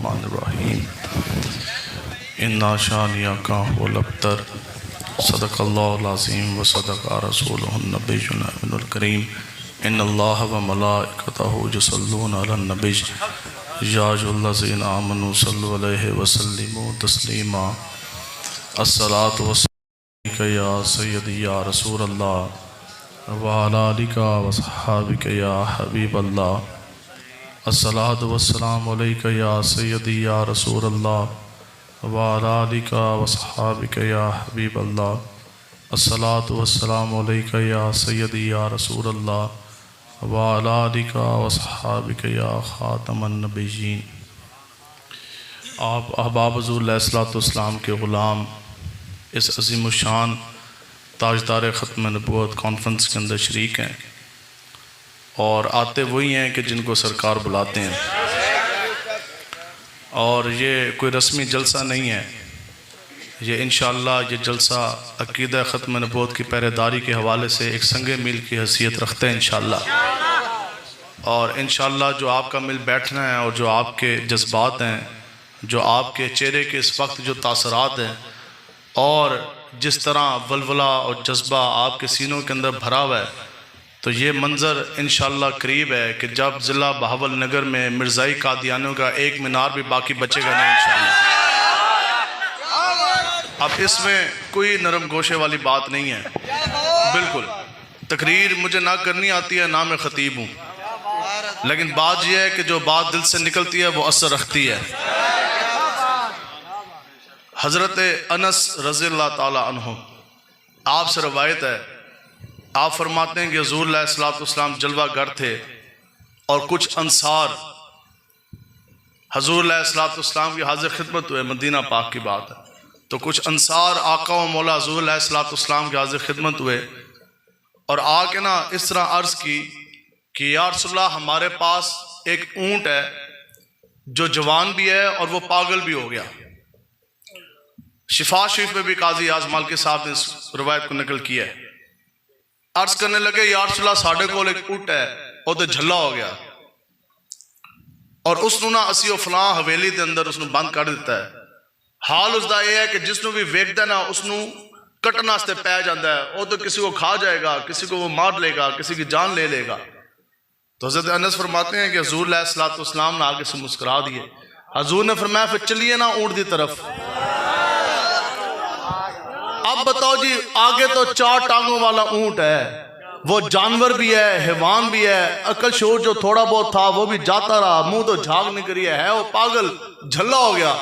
الرحمن الرحیم انا شانئک هو الابتر صدق اللہ العظیم و صدق رسولہ النبی الکریم ان اللہ و ملائکتہ یصلون علی النبی یا ایھا الذین آمنوا صلوا علیہ وسلموا تسلیما الصلاۃ والسلام علیک یا سیدی یا رسول اللہ وعلی آلک وصحابک یا حبیب اللہ الصلاۃ والسلام علیک یا سیدی یا رسول اللہ وعلی آلک وصحابک یا حبیب اللہ الصلاۃ والسلام علیک یا سیدی یا رسول اللہ وعلی آلک وصحابک یا خاتم النبیین۔ آپ احباب حضور علیہ الصلوۃ والسلام کے غلام اس عظیم الشان تاجدار ختم نبوت کانفرنس کے اندر شریک ہیں، اور آتے وہی ہیں کہ جن کو سرکار بلاتے ہیں، اور یہ کوئی رسمی جلسہ نہیں ہے، یہ انشاءاللہ یہ جلسہ عقیدہ ختم نبوت کی پہرے داری کے حوالے سے ایک سنگ میل کی حیثیت رکھتے ہیں انشاءاللہ، اور انشاءاللہ جو آپ کا مل بیٹھنا ہے اور جو آپ کے جذبات ہیں، جو آپ کے چہرے کے اس وقت جو تاثرات ہیں، اور جس طرح ولولہ اور جذبہ آپ کے سینوں کے اندر بھرا ہوا ہے، تو یہ منظر انشاءاللہ قریب ہے کہ جب ضلع بہاول نگر میں مرزائی قادیانیوں کا ایک مینار بھی باقی بچے گا نہیں انشاءاللہ۔ اب اس میں کوئی نرم گوشے والی بات نہیں ہے، بالکل تقریر مجھے نہ کرنی آتی ہے، نہ میں خطیب ہوں، لیکن بات یہ ہے کہ جو بات دل سے نکلتی ہے وہ اثر رکھتی ہے۔ حضرت انس رضی اللہ تعالی عنہ آپ سے روایت ہے، آپ فرماتے ہیں کہ حضور علیہ السلام جلوہ گر تھے، اور کچھ انصار حضور علیہ السلام کی حاضر خدمت ہوئے، مدینہ پاک کی بات ہے، تو کچھ انصار آقا و مولا حضور علیہ السلام کی حاضر خدمت ہوئے، اور آ کے نا اس طرح عرض کی کہ یا رسول اللہ ہمارے پاس ایک اونٹ ہے جو جوان بھی ہے اور وہ پاگل بھی ہو گیا۔ شفا شریف میں بھی قاضی اعظم مالکی صاحب نے اس روایت کو نقل کیا ہے۔ عرض کرنے لگے یا رسول اللہ ساڑھے کو ایک اونٹ ہے وہ تو جھلا ہو گیا، اور اس نو نا اسی و فلاں حویلی دے اندر اس نو بند کر دیتا ہے، حال اس دا یہ ہے کہ جس نو بھی ویکھدا ہے نا اس نو کٹن واسطے پے جاندا ہے، وہ تو کسی کو کھا جائے گا، کسی کو وہ مار لے گا، کسی کی جان لے لے گا۔ تو حضرت انس فرماتے ہیں کہ حضور علیہ السلام نے آگے سے مسکرا دیے، حضور نے فرمایا پھر چلیے نا اونٹ دی طرف۔ اب بتاؤ جی، آگے تو 4 ٹانگوں والا اونٹ ہے، وہ جانور بھی ہے، حیوان بھی ہے، عقل شعور جو تھوڑا بہت تھا وہ بھی جاتا رہا، منہ تو جھاگ نکلی ہے وہ پاگل جھلا ہو گیا،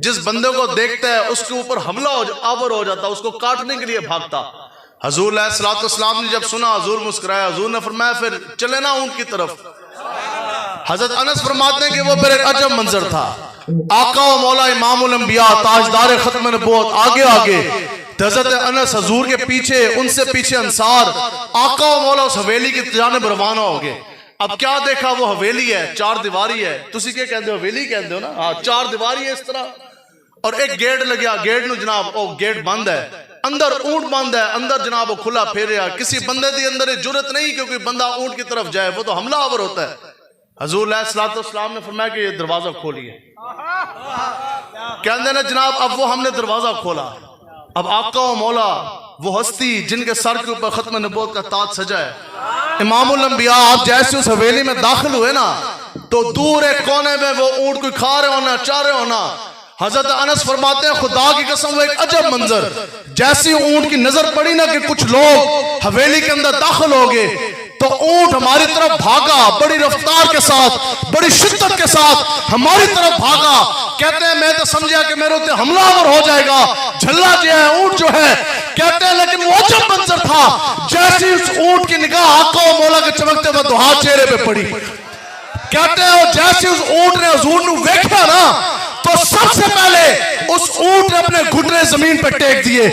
جس بندے کو دیکھتا ہے اس کے اوپر حملہ آور ہو جاتا، اس کو کاٹنے کے لیے بھاگتا۔ حضور علیہ السلام نے جب سنا حضور مسکرایا، حضور نے فرمایا پھر چلے نا اونٹ کی طرف۔ حضرت انس فرماتے ہیں کہ وہ پھر ایک عجب منظر تھا، آقا و مولا امام الانبیاء تاجدار ختم نبوت آگے آگے، حضرت انس حضور کے پیچھے، ان سے پیچھے انصار، آقا و مولا اس حویلی کی جانب روانہ ہو گئے۔ اب کیا دیکھا، وہ حویلی ہے، 4 دیواری ہے، تسی کیا کہندے ہو، حویلی کہندے ہو نا، ہاں 4 دیواری ہے اس طرح، اور ایک گیٹ لگیا، گیٹ نو جناب وہ گیٹ بند ہے، اندر اونٹ بند ہے، اندر جناب وہ کھلا پھیریا، کسی بندے دی اندر جرت نہیں کہ کوئی بندہ اونٹ کی طرف جائے، وہ تو حملہ آور ہوتا ہے۔ حضور علیہ السلام نے فرمایا کہ یہ دروازہ کھولیے، کہندے نا جناب اب وہ ہم نے دروازہ کھولا، اب آقا و مولا وہ ہستی جن کے سر کے اوپر ختم نبوت کا تاج سجا ہے، امام الانبیاء، آپ جیسے اس حویلی میں داخل ہوئے نا تو دور ایک کونے میں وہ اونٹ کوئی کھا رہے ہونا، چار رہے ہونا۔ حضرت انس فرماتے ہیں خدا کی قسم وہ ایک عجب منظر، جیسی اونٹ کی نظر پڑی نا کہ کچھ لوگ حویلی کے اندر داخل ہو گئے تو اونٹ ہماری طرف بھاگا، بڑی رفتار کے ساتھ، بڑی شدت کے ساتھ ہماری طرف بھاگا، کہتے ہیں میں تو سمجھا کہ میرے اوپر حملہ آور ہو جائے گا، جھلا جو ہے اونٹ جو ہے، کہتے ہیں لیکن وہ عجب منظر تھا، جیسی اس اونٹ کی نگاہ آقا و مولا کے چمکتے ہوئے دہا چہرے پہ پڑی، کہتے ہیں جیسی اس اونٹ نے حضور نو ویکھا نا تو سب سے پہلے اس اونٹ نے اپنے گھٹنے زمین پہ ٹیک دیے،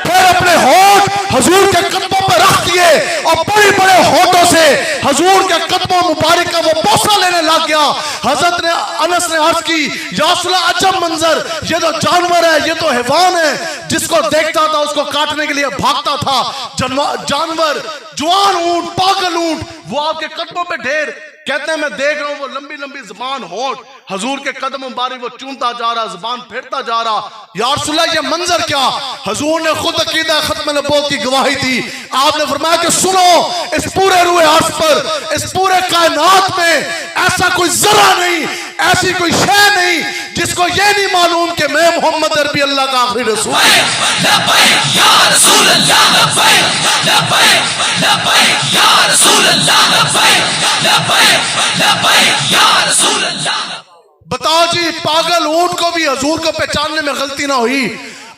پھر اپنے ہونٹ حضور کے قدموں پہ رکھ دیے، اور بڑی بڑے ہونٹوں سے حضور کے قدموں مبارک کا وہ بوسہ لینے لگ گیا۔ حضرت نے انس نے عرض کی یا رسول اللہ عجب منظر، یہ تو جانور ہے، یہ تو حیوان ہے، جس کو دیکھتا تھا اس کو کاٹنے کے لیے بھاگتا تھا، جانور، جوان اونٹ، پاگل اونٹ، وہ آپ کے قدموں پہ ڈھیر، کہتے ہیں میں دیکھ رہا ہوں وہ لمبی لمبی زبان ہونٹ حضور کے قدم مبارک وہ چومتا جا رہا, زبان پھیرتا جا رہا. یا رسول اللہ یہ منظر کیا؟ حضور نے خود عقیدہ ختم نبوت کی گواہی دی. آپ نے فرمایا کہ سنو, اس پورے روئے عرض پر, اس پورے کائنات میں ایسا کوئی ذرہ نہیں, ایسی کوئی شے نہیں جس کو یہ نہیں معلوم کہ میں محمد عربی اللہ کا آخری رسول. لبیک یا رسول اللہ, لبیک لبیک لبیک یا رسول اللہ, لبیک لبیک لبیک یا رسول اللہ. بتاؤ جی, پاگل اونٹ کو بھی حضور کو پہچاننے میں غلطی نہ ہوئی,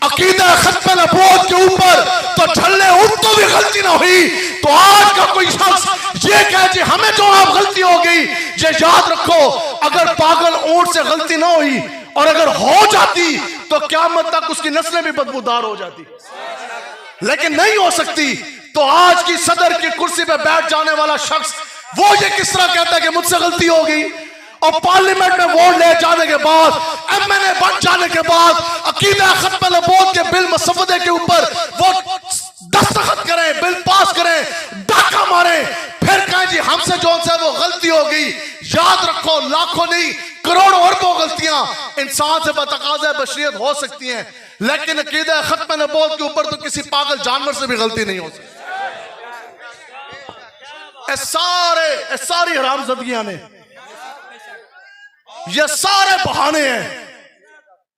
عقیدہ ختم نبوت کے اوپر تو جھلے اونٹ کو بھی غلطی نہ ہوئی, تو آج کا کوئی شخص یہ کہے جی ہمیں جو آپ غلطی ہو گئی, یہ یاد رکھو اگر پاگل اونٹ سے غلطی نہ ہوئی اور اگر ہو جاتی تو قیامت تک اس کی نسلیں بھی بدبودار ہو جاتی, لیکن نہیں ہو سکتی. تو آج کی صدر کی کرسی پہ بیٹھ جانے والا شخص وہ یہ کس طرح کہتا ہے کہ مجھ سے غلطی ہو گئی, اور پارلیمنٹ میں ووٹ لے جانے کے بعد, ایم این اے بن جانے کے بعد, عقیدہ ختم نبوت کے بل مسودے کے اوپر وہ دستخط کریں, بل پاس کریں, ڈاکہ ماریں, پھر کہیں جی ہم سے جو سے وہ غلطی ہو گئی. یاد رکھو لاکھوں نہیں کروڑوں اربوں غلطیاں انسان سے بتقاضۂ بشریت ہو سکتی ہیں, لیکن عقیدہ ختم نبوت کے اوپر تو کسی پاگل جانور سے بھی غلطی نہیں ہو سکتی. ساری حرام زدگیاں نے, یہ سارے بہانے ہیں.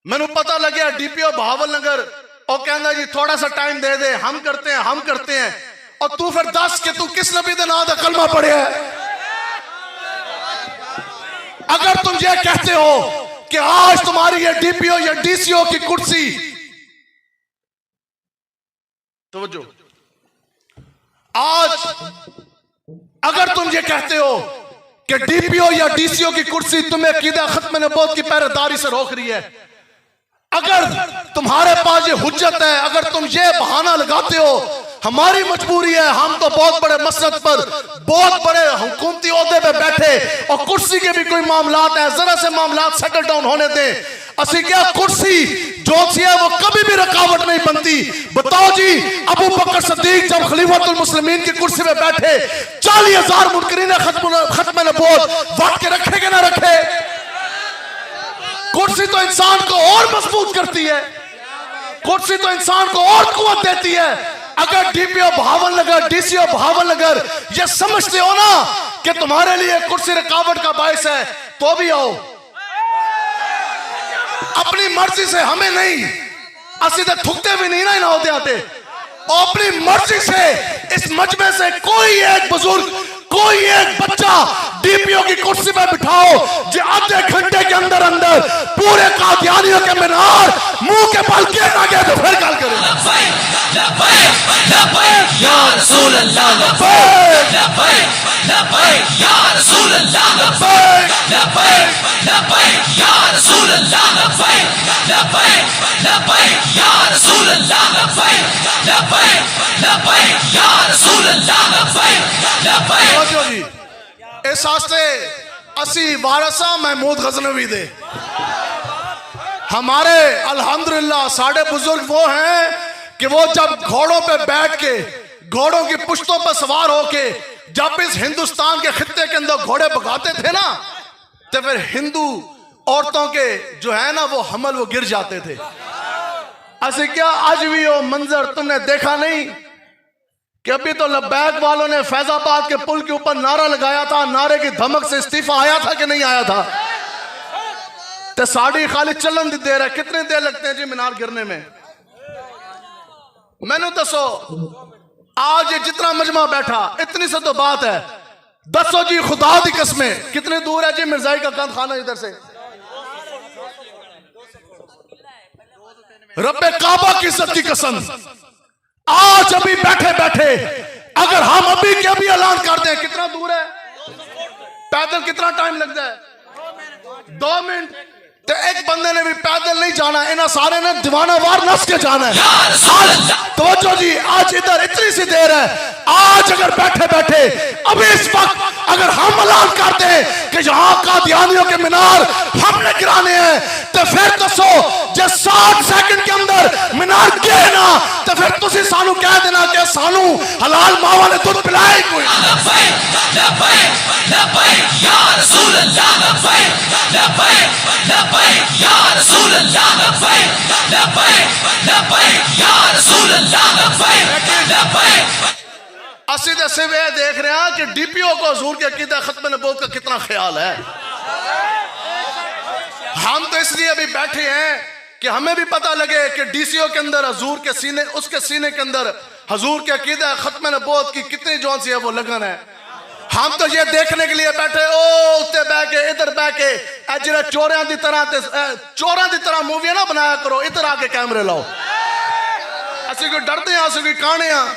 میں نے پتہ لگیا ڈی پی او بہاول نگر اور کہنا جی تھوڑا سا ٹائم دے دے, ہم کرتے ہیں, اور تو پھر دس کہ تو کس نبی دے نام دا کلمہ پڑھے ہے. اگر تم یہ کہتے ہو کہ آج تمہاری یہ ڈی پی او یا ڈی سی او کی کرسی, توجہ, آج اگر تم یہ کہتے ہو کہ ڈی پی او یا ڈی سی او کی کرسی تمہیں عقیدہ ختم نبوت کی پہرے داری سے روک رہی ہے, اگر تمہارے پاس یہ حجت ہے, اگر تم یہ بہانہ لگاتے ہو ہماری مجبوری ہے, ہم تو بہت بڑے مسند پر بہت بڑے حکومتی عہدے پہ بیٹھے اور کرسی کے بھی کوئی معاملات ہیں, ذرا سے معاملات سیٹل ڈاؤن ہونے دیں. اسی کیا کرسی جو سی ہے وہ کبھی بھی رکاوٹ نہیں بنتی. بتاؤ جی ابو بکر صدیق جب خلیفۃ المسلمین کی کرسی پہ بیٹھے 40,000 منکرین ختم نبوت وقت کے رکھے کہ نہ رکھے؟ کرسی تو انسان کو اور مضبوط کرتی ہے, کرسی تو انسان کو اور قوت دیتی ہے. اگر ڈی پی او بہاول نگر, ڈی سی او بہاول نگر یہ سمجھتے ہو نا کہ تمہارے لیے کرسی رکاوٹ کا باعث ہے, تو بھی آؤ, اپنی مرضی سے, ہمیں نہیں, اسی تے تھکتے بھی نہیں نا نہ ہوتے آتے, اور اپنی مرضی سے اس مجمع سے کوئی ایک بزرگ, کوئی ایک بچہ ڈی پی او کی کرسی پہ بٹھاؤ, جو آدھے گھنٹے کے اندر اندر پورے قادیانیوں کے مینار منہ کے بل کے آگے تو پھر گل کریں. لبیک لبیک یا رسول اللہ, لبیک لبیک لبیک یا رسول اللہ, لبیک لبیک لبیک یا رسول اللہ, لبیک لبیک لبیک یا رسول اللہ, لبیک لبیک لبیک یا رسول اللہ, لبیک لبیک. جی اس واسطے اسی وارثہ محمود غزنوی دے, ہمارے الحمدللہ ساڑھے بزرگ وہ ہیں کہ وہ جب گھوڑوں پہ بیٹھ کے, گھوڑوں کی پشتوں پہ سوار ہو کے جب اس ہندوستان کے خطے کے اندر گھوڑے بگاتے تھے نا, تو پھر ہندو عورتوں کے جو ہے نا وہ حمل وہ گر جاتے تھے. ایسے کیا آج بھی وہ منظر تم نے دیکھا نہیں کہ ابھی تو لبیک والوں نے فیض آباد کے پل کے اوپر نعرہ لگایا تھا, نعرے کی دھمک سے استعفیٰ آیا تھا کہ نہیں آیا تھا؟ تو ساڑھی خالی چلن دی دیر ہے, کتنے دیر لگتے ہیں جی مینار گرنے میں؟ میں نے دسو آج یہ جتنا مجمع بیٹھا اتنی سے تو بات ہے, دسو جی خدا دی قسمیں کتنے دور ہے جی مرزائی کا کند خانہ ادھر سے؟ رب کعبہ کی عزت کی قسم, آج ابھی بیٹھے بیٹھے اگر ہم ابھی کے ابھی اعلان کر دیں کتنا دور ہے, پیدل کتنا ٹائم لگ جائے؟ 2 منٹ. تو ایک بندے نے بھی پیدل نہیں جانا, انہاں سارے نے دیوانہ وار نس کے جانا ہے. آج توجہ جی, آج ادھر اتنی سی دیر ہے, آج اگر بیٹھے بیٹھے ابھی اس وقت اگر ہم اعلان کر دیں کہ یہاں قادیانیوں کے مینار ہم نے گرانے ہیں, تو پھر دسو جس 60 سیکنڈ کے اندر مینار گرے نا تو پھر تسی سانو کہہ دینا کہ سانو حلال ماوا نے دودھ پلائے کوئی لبیک لبیک لبیک یا رسول اللہ لبیک لبیک لبیک یا رسول اللہ لبیک لبیک لبیک یا رسول اللہ لبیک لبیک اسی دے سے وہ دیکھ رہے ہیں کہ ڈی پی او کو حضور کے عقیدہ ختم نبوت کا کتنا خیال ہے. ہم تو اس لیے ابھی بیٹھے ہیں کہ ہمیں بھی پتہ لگے کہ ڈی سی او کے اندر حضور کے سینے اس کے سینے کے اندر حضور کے عقیدہ ختم نبوت کی کتنی جون سی ہے وہ لگن ہے. ہم تو یہ دیکھنے کے لیے بیٹھے اتنے بہ کے ادھر بہ کے جڑا چوریاں دی طرح موویاں نہ بنایا کرو, ادھر آ کے کیمرے لاؤ. اسی کوئی ڈرتے ہیں, اسی کوئی کانے ہیں.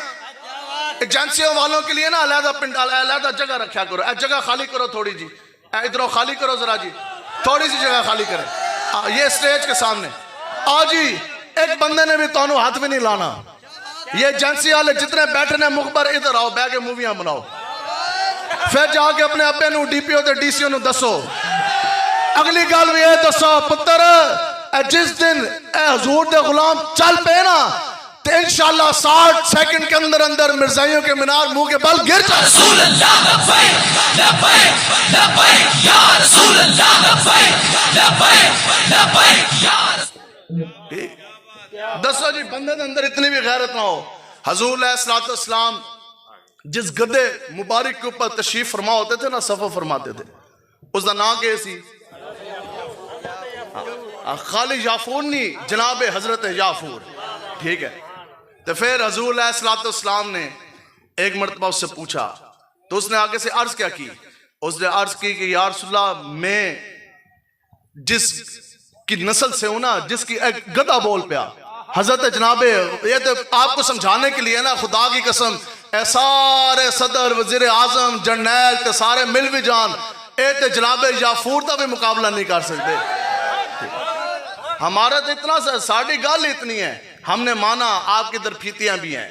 ایجنسیوں والوں کے لیے نا علیحدہ جگہ رکھا کرو. جگہ خالی کرو تھوڑی جی, ادھروں خالی کرو ذرا جی, تھوڑی سی جگہ خالی کریں. یہ اسٹیج کے سامنے جی ایک بندے نے بھی تانوں ہاتھ بھی نہیں لانا. یہ ایجنسی والے جتنے بیٹھنے مخبر ادھر آؤ, بہ کے موویاں بناؤ, پھر جا کے اپنے ابے نو ڈی پی او تے ڈی سی او نو دسو. اگلی گل بھی یہ دسو پتر جس دن اے حضور دے غلام چل پے نا تو انشاءاللہ 60 سیکنڈ کے اندر اندر مرزائیوں کے مینار منہ کے بل گر جائے. رسول اللہ لبیک لبیک لبیک یا رسول اللہ لبیک لبیک لبیک یا دسو جی بندے دے اندر اتنی بھی غیرت نہ ہو. حضور علیہ السلام جس گدے مبارک کے اوپر تشریف فرما ہوتے تھے نا, سفر فرماتے تھے, اس دا نام کیا سی؟ خالی یافور نہیں, جناب حضرت یافور. ٹھیک ہے. تو پھر حضور علیہ السلام نے ایک مرتبہ اس سے پوچھا تو اس نے آگے سے عرض کیا کی؟ اس نے عرض کی کہ یا رسول اللہ میں جس کی نسل سے ہوں نا, جس کی ایک گدہ بول پیا. حضرت جناب یہ تو آپ کو سمجھانے کے لیے نا, خدا کی قسم اے سارے صدر وزیر اعظم جرنیل تے سارے مل بھی جان اے تے جناب یافور دا بھی مقابلہ نہیں کر سکتے. ہمارا تو اتنا ساڑھی گال اتنی ہے, ہم نے مانا آپ کی درپھیتیاں بھی ہیں,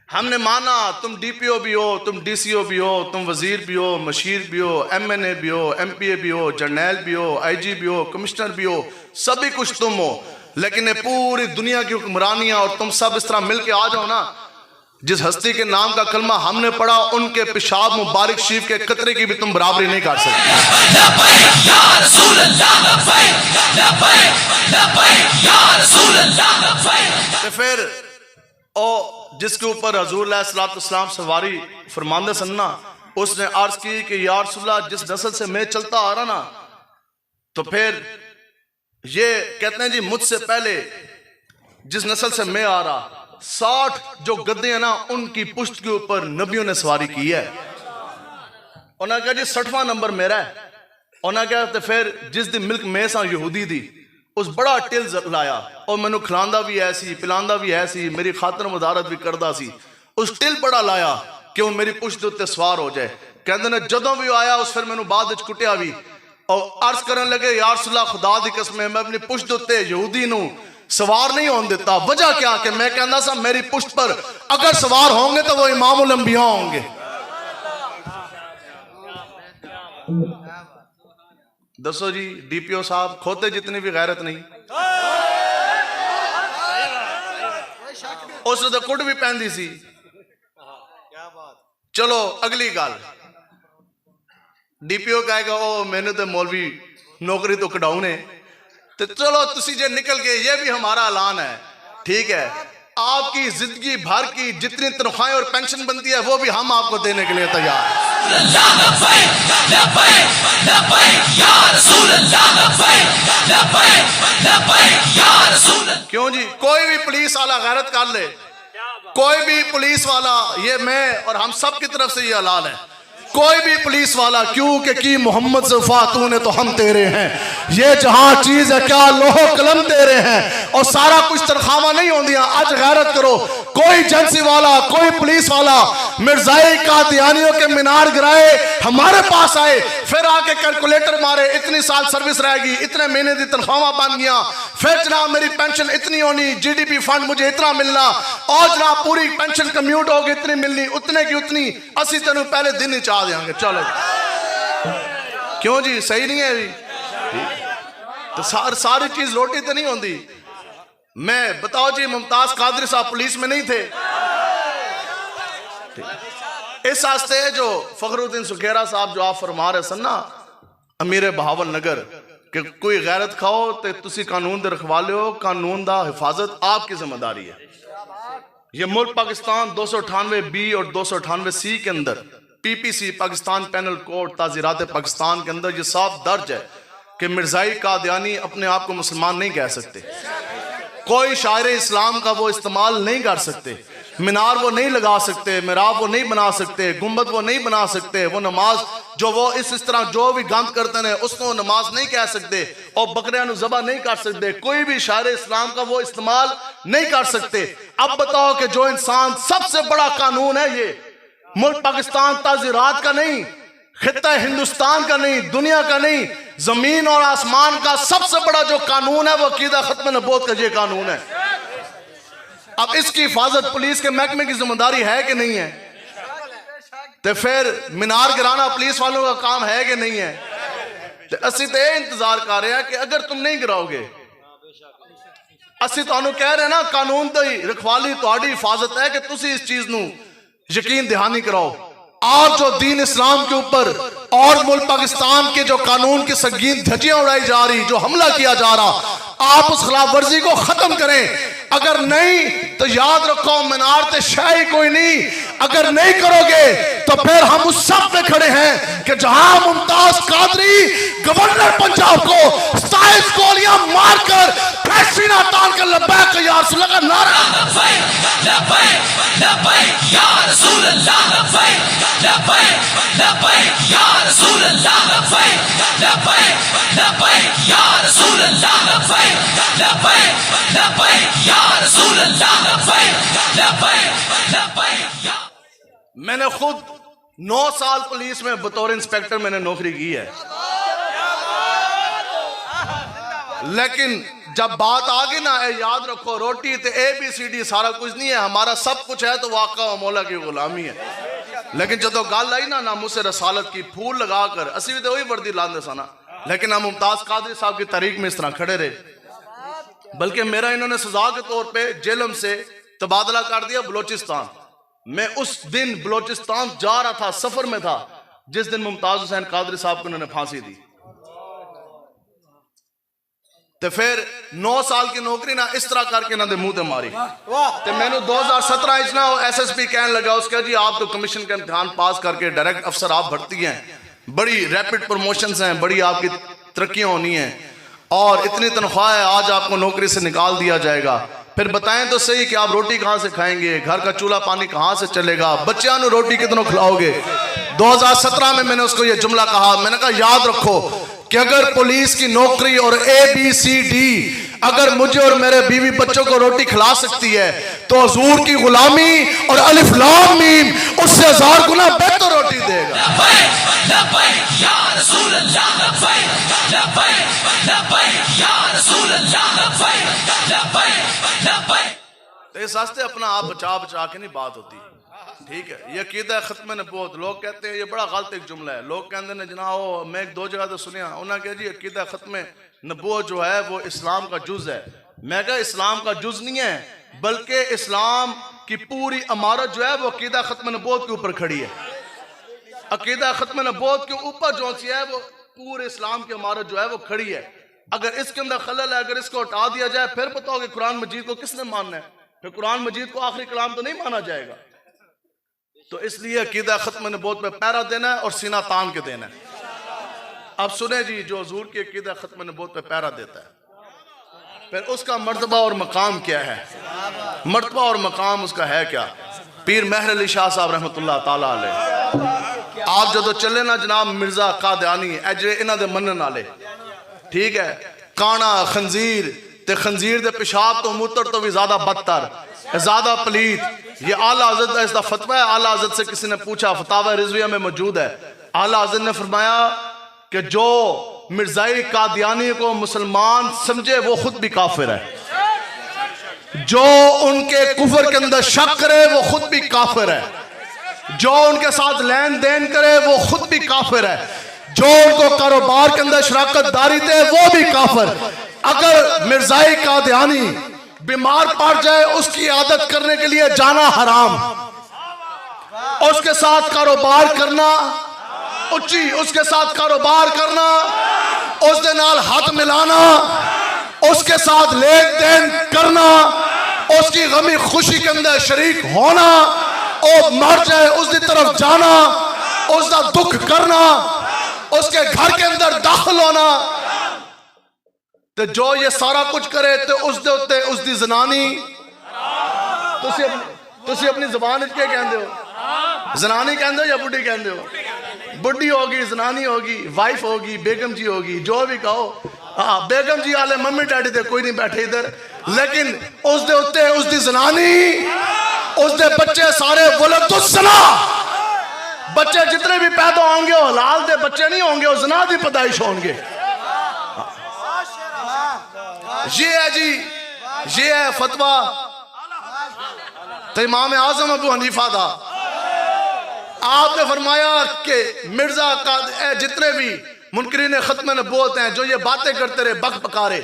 ہم نے مانا تم ڈی پی او بھی ہو, تم ڈی سی او بھی ہو, تم وزیر بھی ہو, مشیر بھی ہو, ایم این اے بھی ہو, ایم پی اے بھی ہو, جرنیل بھی ہو, آئی جی بھی ہو, کمشنر بھی ہو, سبھی کچھ تم ہو. لیکن یہ پوری دنیا کی حکمرانیاں اور تم سب اس طرح مل کے آ جاؤ نا, جس ہستی کے نام کا کلمہ ہم نے پڑھا ان کے پیشاب مبارک شریف کے قطرے کی بھی تم برابری نہیں کر سکتے. لبیک یا رسول اللہ لبیک لبیک لبیک یا رسول اللہ لبیک. پھر جس کے اوپر حضور علیہ السلام سواری فرماندے سننا, اس نے عرض کی کہ یا رسول اللہ جس نسل سے میں چلتا آ رہا نا, تو پھر یہ کہتے ہیں جی مجھ سے پہلے جس نسل سے میں آ رہا 60 جو گدے ہیں نا ان کی پشت کے اوپر نبیوں نے سواری کی ہے. انہوں نے کہا جی 60واں نمبر میرا ہے. انہوں نے کہا تو پھر جس دی ملک میں سا یہودی دی اس بڑا ٹل لایا اور میں نے کھلاندہ بھی ایسی پلاندہ بھی ایسی میری خاطر مدارت بھی کردہ سی. اس ٹل بڑا لایا کہ وہ میری پشت دوتے سوار ہو جائے. کہندے نے جدوں بھی آیا اس پھر میں نے بعد اچھ کٹیا بھی اور عرض کرنے لگے یا رسول اللہ خدا دی قسم میں اپنی پشت دوتے یہودی نو سوار نہیں ہون دیتا. وجہ کیا کہ میں کہنا سا میری پشت پر اگر سوار ہوں گے تو وہ امام الانبیاء ہوں گے. دسو جی ڈی پی او صاحب کھوتے جتنی بھی غیرت نہیں, اس نے تو کٹ بھی پہن دی سی. چلو اگلی گال, ڈی پی او کہے گا او میں نے تو مولوی نوکری تو کٹاؤں نے, تو چلو تسی جے نکل گئے یہ بھی ہمارا اعلان ہے. ٹھیک ہے, آپ کی زندگی بھر کی جتنی تنخواہیں اور پینشن بنتی ہے وہ بھی ہم آپ کو دینے کے لیے تیار ہیں. کیوں جی کوئی بھی پولیس والا غیرت کر لے, کوئی بھی پولیس والا, یہ میں اور ہم سب کی طرف سے یہ اعلان ہے, کوئی بھی پولیس والا کیوں کہ کی محمد سے فاتون ہے تو ہم تیرے ہیں, یہ جہاں چیز ہے کیا لوح قلم تیرے ہیں, اور سارا کچھ تنخواہ نہیں ہوں دیا. آج غیرت کرو, کوئی ایجنسی والا کوئی پولیس والا مرزائی قادیانیوں کے مینار گرائے ہمارے پاس آئے پھر آ کے کیلکولیٹر مارے اتنی سال سروس رہے گی, اتنے مہینے دی تنخواہ بن گیا, پھر جناب میری پینشن اتنی ہونی, جی ڈی پی فنڈ مجھے اتنا ملنا, اور جناب پوری پینشن کمیوٹ ہوگی اتنی ملنی, اتنے کی اتنی اسی تنوں پہلے دن ہی چاہ دیں گے. چلو کیوں جی صحیح نہیں ہے جی, تو ساری چیز روٹی تو نہیں ہوندی. میں بتاؤ جی ممتاز قادری صاحب پولیس میں نہیں تھے؟ اس واسطے جو فخر الدین سکھیرا صاحب جو آپ فرما رہے سن نا امیر بہاول نگر کہ کوئی غیرت کھاؤ تے تسی قانون دے رکھوالے ہو، قانون دا حفاظت آپ کی ذمہ داری ہے۔ یہ ملک پاکستان 298 اور 298 کے اندر PPC پاکستان پینل کوڈ تعزیرات پاکستان کے اندر یہ صاف درج ہے کہ مرزائی قادیانی اپنے آپ کو مسلمان نہیں کہہ سکتے، کوئی شاعر اسلام کا وہ استعمال نہیں کر سکتے، مینار وہ نہیں لگا سکتے، محراب وہ نہیں بنا سکتے، گنبد وہ نہیں بنا سکتے، وہ نماز جو وہ اس طرح جو بھی گند کرتے ہیں اس کو نماز نہیں کہہ سکتے، اور بکریاں نو ذبح نہیں کر سکتے، کوئی بھی شاعر اسلام کا وہ استعمال نہیں کر سکتے۔ اب بتاؤ کہ جو انسان سب سے بڑا قانون ہے یہ ملک پاکستان تعزیرات کا نہیں، خطہ ہندوستان کا نہیں، دنیا کا نہیں، زمین اور آسمان کا سب سے بڑا جو قانون ہے وہ عقیدہ ختم نبوت کا یہ قانون ہے۔ اب اس کی حفاظت پولیس کے محکمے کی ذمہ داری ہے کہ نہیں ہے؟ تو پھر مینار گرانا پولیس والوں کا کام ہے کہ نہیں ہے؟ تو اسی تو یہ انتظار کر رہے ہیں کہ اگر تم نہیں گراؤ گے، اسی تو انہوں کہہ رہے ہیں نا قانون دی رکھوالی تہاڈی حفاظت ہے کہ تسی اس چیز نو یقین دہانی کراؤ۔ آج جو دین اسلام کے اوپر اور ملک پاکستان کے جو قانون کی سنگین دھجیاں اڑائی جا رہی، جو حملہ کیا جا رہا، آپ اس خلاف ورزی کو ختم کریں۔ اگر نہیں تو یاد رکھو مینار تے شاہی کوئی نہیں، اگر نہیں کرو گے تو پھر ہم اس صف میں کھڑے ہیں کہ جہاں ممتاز قادری گورنر پنجاب کو 27 گولیاں مار کر پھر سینہ تان کر لبیک یا رسول اللہ کا نعرہ لبیک لبیک لبیک یا رسول اللہ، لبیک لبیک لبیک یا رسول اللہ، لبیک لبیک لبیک یا رسول اللہ، لبیک لبیک لبیک یا رسول اللہ، لبیک لبیک لبیک یا۔ میں نے خود 9 سال پولیس میں بطور انسپیکٹر میں نے نوکری کی ہے، لیکن جب بات آگے نہ ہے یاد رکھو روٹی تے ABCD سارا کچھ نہیں ہے، ہمارا سب کچھ ہے تو واقعہ و مولا کی غلامی ہے۔ لیکن جدو گل آئی نا ناموس رسالت کی پھول لگا کر اسی بھی تو وہی وردی لاندے سانا، لیکن ہم ممتاز قادری صاحب کی تحریک میں اس طرح کھڑے رہے، بلکہ میرا انہوں نے سزا کے طور پہ جیلم سے تبادلہ کر دیا بلوچستان۔ میں اس دن بلوچستان جا رہا تھا، سفر میں تھا جس دن ممتاز حسین قادری صاحب کو انہوں نے پھانسی دی۔ تو پھر 9 سال کی نوکری نہ اس طرح کر کے نہ دے منہ تے ماری۔ تو میں نے 2017 اچنا SSP کہنے لگا، اس کہا جی آپ تو کمیشن کا امتحان پاس کر کے ڈائریکٹ افسر آپ بھرتی ہیں، بڑی ریپڈ پروموشنز ہیں، بڑی آپ کی ترقیاں ہونی ہیں اور اتنی تنخواہ ہے، آج آپ کو نوکری سے نکال دیا جائے گا۔ پھر بتائیں تو صحیح کہ آپ روٹی کہاں سے کھائیں گے، گھر کا چولہا پانی کہاں سے چلے گا، بچیاں نو روٹی کتنوں کھلاؤ گے۔ 2017 میں نے اس کو یہ جملہ کہا، میں نے کہا یاد رکھو کہ اگر پولیس کی نوکری اور ABCD اگر مجھے اور میرے بیوی بچوں کو روٹی کھلا سکتی ہے تو حضور کی غلامی اور الف لام میم اس سے 1000 گنا بہتر روٹی دے گا۔ لبیک لبیک یا رسول اللہ، لبیک لبیک لبیک یا رسول اللہ، لبیک لبیک لبیک۔ تو اس واسطے اپنا آپ بچا بچا کے نہیں بات ہوتی، ٹھیک ہے؟ یہ عقیدہ ختم نبوت، لوگ کہتے ہیں یہ بڑا غلط ایک جملہ ہے، لوگ کہتے ہیں جناب میں ایک 2 جگہ تو سنیا، انہوں نے کہا جی عقیدہ ختم نبوت جو ہے وہ اسلام کا جز ہے۔ میں کہا اسلام کا جز نہیں ہے، بلکہ اسلام کی پوری عمارت جو ہے وہ عقیدہ ختم نبوت کے اوپر کھڑی ہے۔ عقیدہ ختم نبوت کے اوپر جو سی ہے وہ پورے اسلام کی عمارت جو ہے وہ کھڑی ہے۔ اگر اس کے اندر خلل ہے، اگر اس کو ہٹا دیا جائے پھر بتاؤ کہ قرآن مجید کو کس نے ماننا ہے؟ پھر قرآن مجید کو آخری کلام تو نہیں مانا جائے گا۔ تو اس لیے عقیدہ ختم نبوت پہ پیرا دینا ہے اور سینہ تان کے دینا ہے۔ اب سنیں جی، جو حضور کی عقیدہ ختم نبوت پہ پیرا دیتا ہے پھر اس کا مرتبہ اور مقام کیا ہے؟ مرتبہ اور مقام اس کا ہے کیا؟ پیر مہر علی شاہ صاحب رحمت اللہ تعالیٰ علیہ، آپ جدو چلے نا جناب مرزا قادیانی اجرے انہ دے منن والے، ٹھیک ہے؟ کانا خنزیر تے خنزیر دے پیشاب تو موتر تو بھی زیادہ بدتر، زیادہ پلیت۔ یہ اعلیٰ حضرت اس دا فتوہ ہے، اعلیٰ حضرت سے کسی نے پوچھا، فتاوی رضویہ میں موجود ہے، اعلیٰ حضرت نے فرمایا کہ جو مرزائی قادیانی کو مسلمان سمجھے وہ خود بھی کافر ہے، جو ان کے کفر کے اندر شک کرے وہ خود بھی کافر ہے، جو ان کے ساتھ لین دین کرے وہ خود بھی کافر ہے، جو ان کو کاروبار کے اندر شراکت داری دے وہ بھی کافر۔ اگر مرزائی قادیانی بیمار پڑ جائے اس کی عادت کرنے کے لیے جانا حرام، اس کے ساتھ کاروبار کرنا اچھی، اس کے ساتھ کاروبار کرنا، اس دے نال ہاتھ ملانا، اس کے ساتھ لین دین کرنا، اس کی غمی خوشی کے اندر شریک ہونا، اور مر جائے اس دی طرف جانا، اس دا دکھ کرنا، اس کے گھر کے اندر داخل ہونا، تو جو یہ سارا کچھ کرے تو اس دے ہوتے اس دی زنانی، تسی اپنی زبان کے کہندے ہو، زنانی کہندے ہو یا بڑھی کہندے ہو؟ بڑھی ہوگی، زنانی ہوگی، وائف ہوگی، بیگم جی ہوگی، جو بھی کہو، بیگم جی آلے ممی ڈیڈی دے کوئی نہیں بیٹھے ادھر، لیکن اس دے ہوتے اس دی زنانی، اس دے بچے سارے ولد الزنا، بچے جتنے بھی پیدا ہوں گے وہ حلال دے بچے نہیں ہوں گے، وہ زنا دی پیدائش ہوں گے۔ یہ ہے جی، یہ ہے فتویٰ تو امام اعظم ابو حنیفہ دا۔ آپ نے فرمایا کہ مرزا کا جتنے بھی منکرین ختم نبوت ہیں جو یہ باتیں کرتے رہے بک بکارے،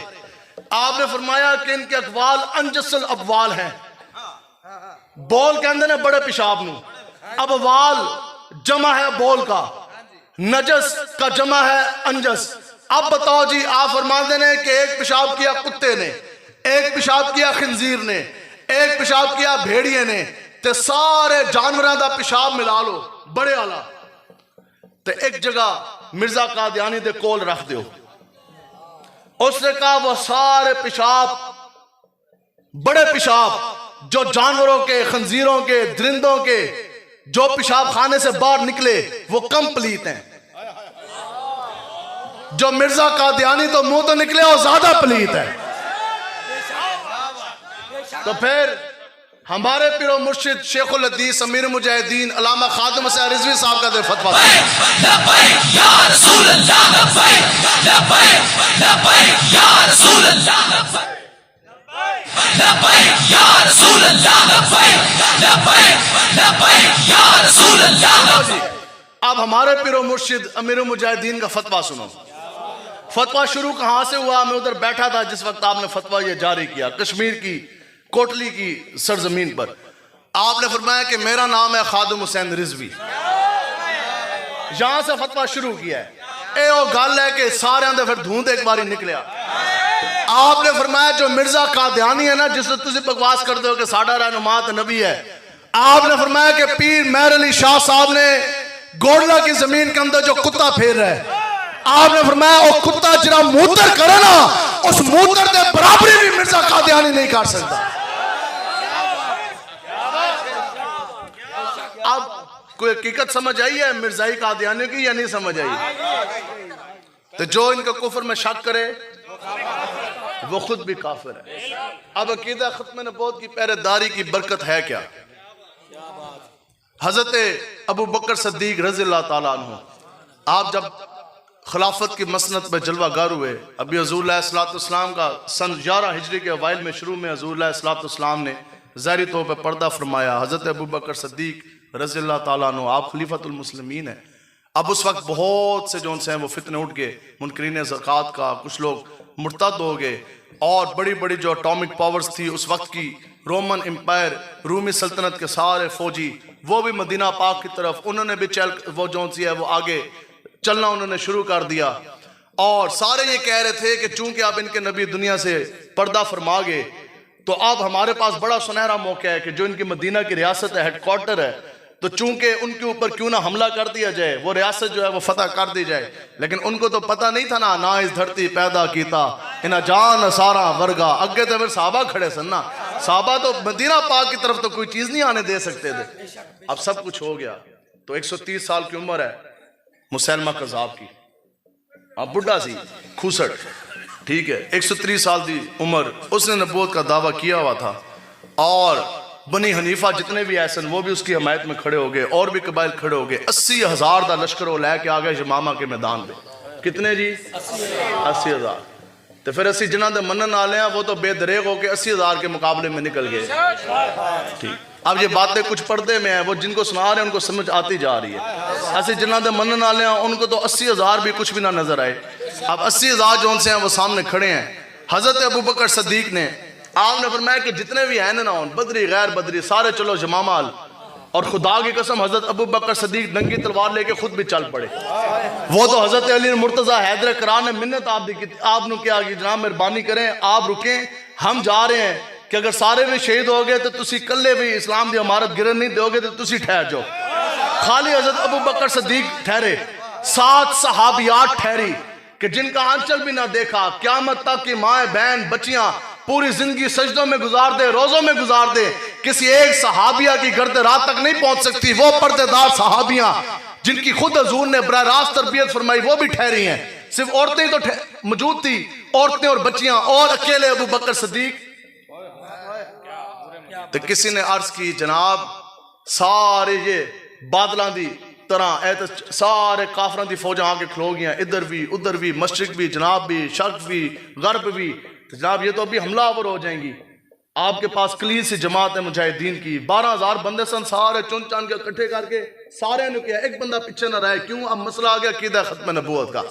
آپ نے فرمایا کہ ان کے اقوال انجس الابوال ہیں۔ بول کے اندر بڑے پیشاب نو، ابوال جمع ہے بول کا، نجس کا جمع ہے انجس۔ اب بتاؤ جی، آپ فرماتے ہیں کہ ایک پیشاب کیا کتے نے، ایک پیشاب کیا خنزیر نے، ایک پیشاب کیا بھیڑیے نے، تے سارے جانوراں دا پیشاب ملا لو بڑے آلہ تے ایک جگہ مرزا قادیانی دے کول رکھ دیو۔ اس نے کہا وہ سارے پیشاب، بڑے پیشاب جو جانوروں کے، خنزیروں کے، درندوں کے جو پیشاب خانے سے باہر نکلے وہ کمپلیٹ ہیں، جو مرزا قادیانی تو منہ تو نکلے وہ زیادہ پلیت ہے۔ تو پھر ہمارے پیر و مرشد شیخ الحدیث امیر مجاہدین علامہ خادم حسین رضوی صاحب کا دے فتویٰ لبیک یا رسول اللہ، لبیک لبیک لبیک یا رسول اللہ، لبیک یا رسول اللہ، لبیک لبیک لبیک یا رسول اللہ۔ اب ہمارے پیر و مرشد امیر مجاہدین کا فتویٰ سنو۔ فتویٰ شروع کہاں سے ہوا؟ میں ادھر بیٹھا تھا جس وقت آپ نے فتویٰ یہ جاری کیا، کشمیر کی کوٹلی کی سرزمین پر۔ آپ نے فرمایا کہ میرا نام ہے خادم حسین رضوی، یہاں سے فتویٰ شروع کیا ہے۔ اے او گل ہے کہ سارے اندر پھر دھوند ایک باری نکلیا۔ آپ نے فرمایا جو مرزا قادیانی ہے نا، جس نے تجھے بکواس کر دے ہو کہ ساڑھا رہنما تے نبی ہے، آپ نے فرمایا کہ پیر مہر علی شاہ صاحب نے گوڑلا کی زمین کے اندر جو کتا پھیر رہا ہے، آپ نے فرمایا وہ کتا جرا موتر کرے نا، اس موتر دے برابری بھی مرزا قادیانی نہیں کر سکتا۔ اب کوئی حقیقت سمجھ آئی ہے مرزائی قادیانی کی یا نہیں سمجھ آئی؟ تو جو ان کا کفر میں شک کرے وہ خود بھی کافر ہے۔ اب عقیدہ ختم نبوت کی پہرے داری کی برکت ہے کیا؟ حضرت ابو بکر صدیق رضی اللہ تعالیٰ عنہ، آپ جب خلافت کی مسند پہ جلوہ گر ہوئے، ابھی حضور علیہ السلام کا سن 11 ہجری کے اوائل میں شروع میں حضور علیہ السلام نے ظاہری طور پہ پردہ فرمایا۔ حضرت ابو بکر صدیق رضی اللہ تعالیٰ عنہ آپ خلیفۃ المسلمین ہیں۔ اب اس وقت بہت سے جو ان سے ہیں وہ فتنے اٹھ گئے، منکرین زکوٰۃ کا، کچھ لوگ مرتد ہو گئے، اور بڑی بڑی جو اٹامک پاورز تھی اس وقت کی، رومن امپائر، رومی سلطنت کے سارے فوجی وہ بھی مدینہ پاک کی طرف انہوں نے بھی وہ جو سی ہے وہ آگے چلنا انہوں نے شروع کر دیا، اور سارے یہ کہہ رہے تھے کہ چونکہ آپ ان کے نبی دنیا سے پردہ فرما گئے تو اب ہمارے پاس بڑا سنہرا موقع ہے کہ جو ان کی مدینہ کی ریاست ہے، ہیڈ کوارٹر ہے، تو چونکہ ان کے اوپر کیوں نہ حملہ کر دیا جائے، وہ ریاست جو ہے وہ فتح کر دی جائے۔ لیکن ان کو تو پتہ نہیں تھا نا اس دھرتی پیدا کیتا انہا جان سارا ورگا، اگے تو پھر صحابہ کھڑے سن نا، صحابہ تو مدینہ پاک کی طرف تو کوئی چیز نہیں آنے دے سکتے تھے۔ اب سب کچھ ہو گیا تو 130 سال کی عمر ہے مسیلمہ کذاب کی، اب بڑھا سی کھوسڑ، ٹھیک ہے، 130 سال دی عمر، اس نے نبوت کا دعویٰ کیا ہوا تھا، اور بنی حنیفہ جتنے بھی ایسن وہ بھی اس کی حمایت میں کھڑے ہو گئے، اور بھی قبائل کھڑے ہو گئے، 80,000 دا لشکر وہ لے کے آگئے یمامہ کے میدان میں۔ کتنے جی؟ 80,000۔ تو پھر اسی جنہ دے منن آلے ہیں وہ تو بے دریغ ہو کے 80,000 کے مقابلے میں نکل گئے۔ ٹھیک، اب یہ باتیں کچھ پردے میں ہیں، وہ جن کو سنا رہے ہیں ان کو سمجھ آتی جا رہی ہے۔ ایسے جنہ دے منن آلے ہیں ان کو تو 80,000 بھی کچھ بھی نہ نظر آئے۔ اب 80,000 جو ان سے ہیں وہ سامنے کھڑے ہیں۔ حضرت ابو بکر صدیق نے آپ نے فرمایا کہ جتنے بھی ہیں نا بدری غیر بدری سارے چلو جمامال، اور خدا کی قسم حضرت ابو بکر صدیق ننگی تلوار لے کے خود بھی چل پڑے۔ وہ تو حضرت علی مرتضیٰ حیدر کرار نے منت آپ نے کیا کہ جناب مہربانی کریں آپ رکیں، ہم جا رہے ہیں کہ اگر سارے بھی شہید ہو گئے تو تسی کلے بھی اسلام دی عمارت گرن نہیں دو گے تو تسی ٹھہر جاؤ۔ خالی حضرت ابو بکر صدیق ٹھہرے، 7 صحابیات ٹھہری کہ جن کا آنچل بھی نہ دیکھا، قیامت تک کی مائیں بہن بچیاں پوری زندگی سجدوں میں گزار دے، روزوں میں گزار دے، کسی ایک صحابیہ کی گرد رات تک نہیں پہنچ سکتی۔ وہ پردے دار صحابیاں جن کی خود حضور نے براہ راست تربیت فرمائی وہ بھی ٹھہری ہیں، صرف عورتیں ہی تو موجود تھی، عورتیں اور بچیاں، اور اکیلے ابو بکر صدیق۔ تو کسی نے عرض کی جناب سارے یہ بادلاں دی طرح سارے کافران دی فوجاں آگے کھلو گیا، ادھر بھی مشرق بھی جناب بھی شرق بھی غرب بھی، تو جناب یہ تو ابھی حملہ آور ہو جائیں گی۔ آپ کے پاس کلیل سی جماعت ہے مجاہدین کی، 12,000 بندے سن، سارے چن چان کے اکٹھے کر کے سارے نے کیا ایک بندہ پیچھے نہ رہے، کیوں؟ اب مسئلہ آ گیا عقیدہ ختم نبوت کا۔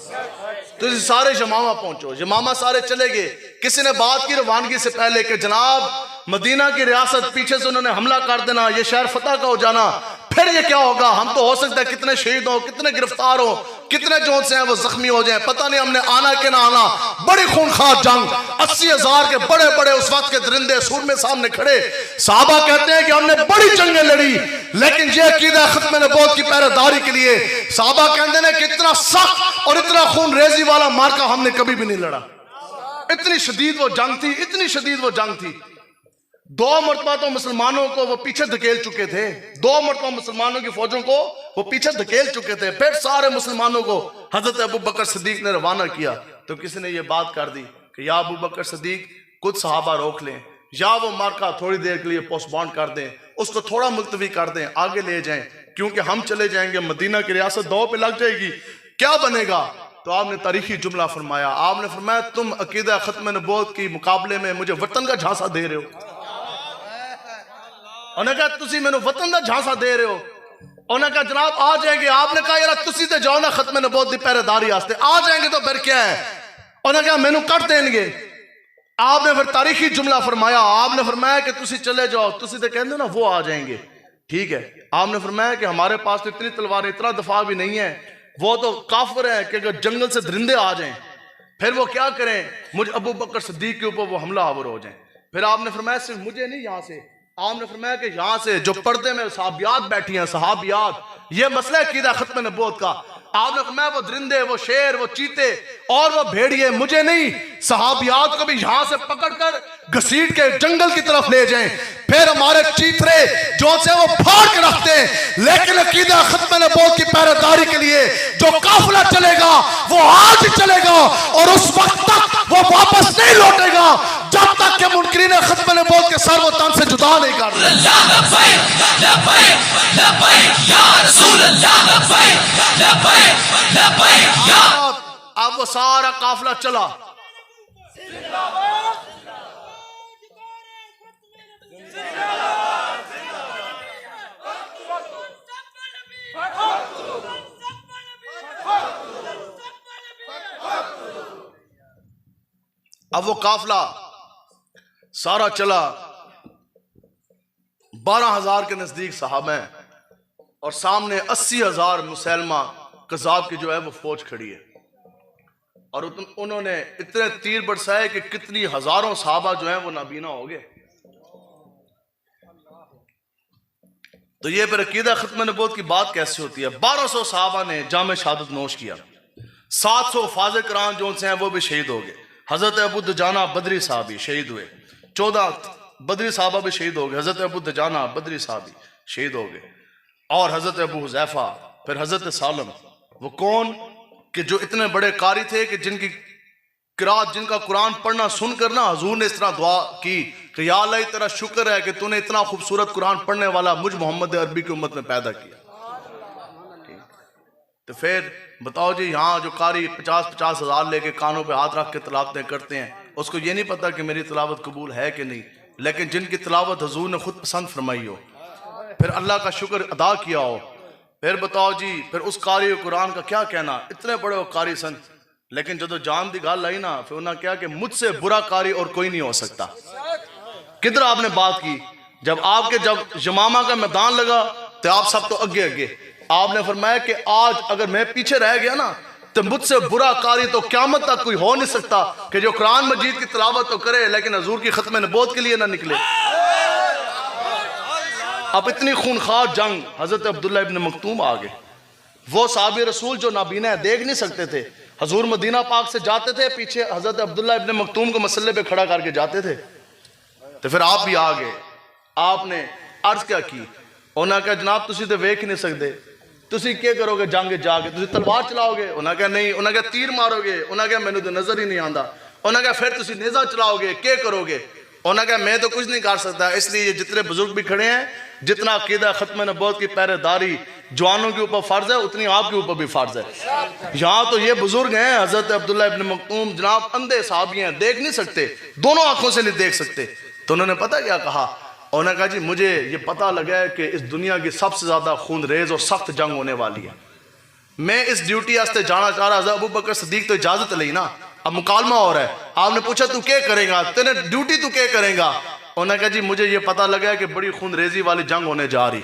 تو اسی سارے یمامہ پہنچو، یمامہ سارے چلے گئے۔ کسی نے بات کی روانگی سے پہلے کہ جناب مدینہ کی ریاست پیچھے سے انہوں نے حملہ کر دینا، یہ شہر فتح کا ہو جانا، پھر یہ کیا ہوگا؟ ہم تو ہو سکتا ہے کتنے شہید ہوں، کتنے گرفتار ہوں، کتنے جو سے ہیں وہ زخمی ہو جائیں، پتہ نہیں ہم نے آنا کہ نہ آنا۔ بڑی خونخوار جنگ، 80,000 کے بڑے بڑے اس وقت کے درندے سور میں سامنے کھڑے۔ صحابہ کہتے ہیں کہ ہم نے بڑی جنگیں لڑی، لیکن یہ عقیدہ ختم نبوت کی پہرے داری کے لیے صحابہ کہتے ہیں کہ اتنا سخت اور اتنا خون ریزی والا مارکا ہم نے کبھی بھی نہیں لڑا۔ اتنی شدید وہ جنگ تھی، اتنی شدید وہ جنگ تھی۔ 2 مرتبہ تو مسلمانوں کو وہ پیچھے دھکیل چکے تھے، 2 مرتبہ مسلمانوں کی فوجوں کو وہ پیچھے دھکیل چکے تھے، پھر سارے مسلمانوں کو حضرت ابو بکر صدیق نے روانہ کیا۔ تو کسی نے یہ بات کر دی کہ یا ابو بکر صدیق کچھ صحابہ روک لیں، یا وہ مارکا تھوڑی دیر کے لیے پوسٹ بانڈ کر دیں، اس کو تھوڑا ملتوی کر دیں، آگے لے جائیں، کیونکہ ہم چلے جائیں گے مدینہ کی ریاست دو پہ لگ جائے گی، کیا بنے گا؟ تو آپ نے تاریخی جملہ فرمایا، آپ نے فرمایا تم عقیدہ ختم نبوت کی مقابلے میں مجھے وطن کا جھانسا دے رہے ہو۔ انہوں نے کہا تسی میں نے وطن دا جھانسا دے رہے ہو۔ انہوں نے کہا جناب آ جائیں گے۔ آپ نے کہا یار تسی تے جاؤ نا ختم نبوت دی پہرے داری آستے، آ جائیں گے تو پھر کیا ہے؟ انہوں نے کہا میں نے کٹ دیں گے۔ آپ نے پھر تاریخی جملہ فرمایا، آپ نے فرمایا کہ تسی چلے جاؤ، تسی تے کہندے نا وہ آ جائیں گے، ٹھیک ہے۔ آپ نے فرمایا کہ ہمارے پاس تو اتنی تلواریں، اتنا دفاع بھی نہیں ہے، وہ تو کافر ہیں کہ اگر جنگل سے درندے آ جائیں پھر وہ کیا کریں؟ مجھ ابو بکر صدیق کے اوپر وہ حملہ آور ہو جائیں۔ پھر آپ نے فرمایا صرف مجھے نہیں، یہاں سے آپ نے فرمایا کہ یہاں سے جو پردے میں صحابیات بیٹھی ہیں، صحابیات، یہ مسئلہ عقیدہ ختم نبوت کا۔ آپ نے فرمایا وہ درندے، وہ شیر، وہ چیتے اور وہ بھیڑیے مجھے نہیں، صحابیات کو بھی یہاں سے پکڑ کر گھسیٹ کے جنگل کی طرف لے جائیں، پھر ہمارے چیترے جو سے وہ پھاڑ کے رکھتے ہیں، لیکن عقیدہ ختم نبوت کی پہرے داری کے لیے جو قافلہ چلے گا وہ آج چلے گا اور اس وقت تک وہ واپس نہیں لوٹے گا جب تک کہ منکرین ختم نبوت کے سر و تن سے جدا نہیں کر دیں۔ لبیک لبیک لبیک یا رسول اللہ، لبیک لبیک لبیک یا۔ اب وہ سارا قافلہ چلا، اب وہ قافلہ سارا چلا، 12,000 کے نزدیک صحابہ ہیں اور سامنے 80,000 مسلمہ قذاب کی جو ہے وہ فوج کھڑی ہے، اور انہوں نے اتنے تیر برسائے کہ کتنی ہزاروں صحابہ جو ہیں وہ نابینا ہو گئے۔ تو یہ پھر عقیدہ ختم نبوت کی بات کیسے ہوتی ہے؟ 1200 صحابہ نے جام شہادت نوش کیا، 700 حفاظ کرام جو سے ہیں وہ بھی شہید ہو گئے۔ حضرت ابو دجانہ بدری صحابی شہید ہوئے، 14 بدری صحابہ بھی شہید ہو گئے، حضرت ابو دجانہ بدری صحابی شہید ہو گئے، اور حضرت ابو حذیفہ، پھر حضرت سالم، وہ کون کہ جو اتنے بڑے قاری تھے کہ جن کی قرات، جن کا قرآن پڑھنا سن کر نا حضور نے اس طرح دعا کی کہ یا اللہ تیرا شکر ہے کہ تو نے اتنا خوبصورت قرآن پڑھنے والا مجھ محمد عربی کی امت میں پیدا کیا۔ تو پھر بتاؤ جی یہاں جو قاری 50-50 ہزار لے کے کانوں پہ ہاتھ رکھ کے تلاوتیں کرتے ہیں، اس کو یہ نہیں پتا کہ میری تلاوت قبول ہے کہ نہیں، لیکن جن کی تلاوت حضور نے خود پسند فرمائی ہو، پھر اللہ کا شکر ادا کیا ہو، پھر بتاؤ جی پھر اس قاری قرآن کا کیا کہنا؟ اتنے بڑے وہ قاری سن، لیکن جدو جان دی گال آئی نا، پھر انہوں نے کہا کہ مجھ سے برا قاری اور کوئی نہیں ہو سکتا۔ کدھر آپ نے بات کی؟ جب آپ کے جب یمامہ کا میدان لگا تو آپ سب تو اگے اگے. آپ نے فرمایا کہ آج اگر میں پیچھے رہ گیا نا تو مجھ سے برا قاری تو قیامت تک کوئی ہو نہیں سکتا کہ جو قرآن مجید کی تلاوت تو کرے لیکن حضور کی ختم نبوت کے لیے نہ نکلے. اب اتنی خونخوار جنگ، حضرت عبداللہ ابن مکتوم آگے، وہ صحابی رسول جو نابینا دیکھ نہیں سکتے تھے. حضور مدینہ پاک سے جاتے تھے، پیچھے حضرت عبداللہ ابن مکتوم کو مسلح پہ کھڑا کر کے جاتے تھے. تو پھر آپ بھی آگے، آپ نے عرض کیا کی؟ انہوں نے کہا جناب تسی تو ویکھ ہی نہیں سکتے، تسی کیا کرو گے جنگ جا کے؟ تسی تلوار چلاؤ گے؟ انہوں نے کہا نہیں. انہوں نے کہا تیر مارو گے؟ انہوں نے کہا میں نے تو نظر ہی نہیں آندا. انہوں نے کہا پھر تسی نیزہ چلاؤ گے؟ کیا کرو گے؟ انہوں نے کہا میں تو کچھ نہیں کر سکتا. اس لیے یہ جتنے بزرگ بھی کھڑے ہیں، جتنا عقیدہ ختم نبوت کی پہرے داری جوانوں کے اوپر فرض ہے اتنی آپ کے اوپر بھی فرض ہے. یہاں تو یہ بزرگ ہیں حضرت عبداللہ ابن مکتوم جناب اندھے صحابی ہیں، دیکھ نہیں سکتے، دونوں آنکھوں سے نہیں دیکھ سکتے. تو انہوں نے پتہ کیا کہا؟ انہوں نے کہا جی مجھے یہ پتہ لگا ہے کہ اس دنیا کی سب سے زیادہ خون ریز اور سخت جنگ ہونے والی ہے. میں اس ڈیوٹی واسطے جانا چاہ رہا. حضرت ابو بکر صدیق تو اجازت لئی نا، اب مکالمہ ہو رہا ہے. آپ نے پوچھا تو کیا کرے گا، تیرے ڈیوٹی تو کیا کرے گا؟ انہوں نے کہا جی مجھے یہ پتہ لگا ہے کہ بڑی خون ریزی والی جنگ ہونے جا رہی.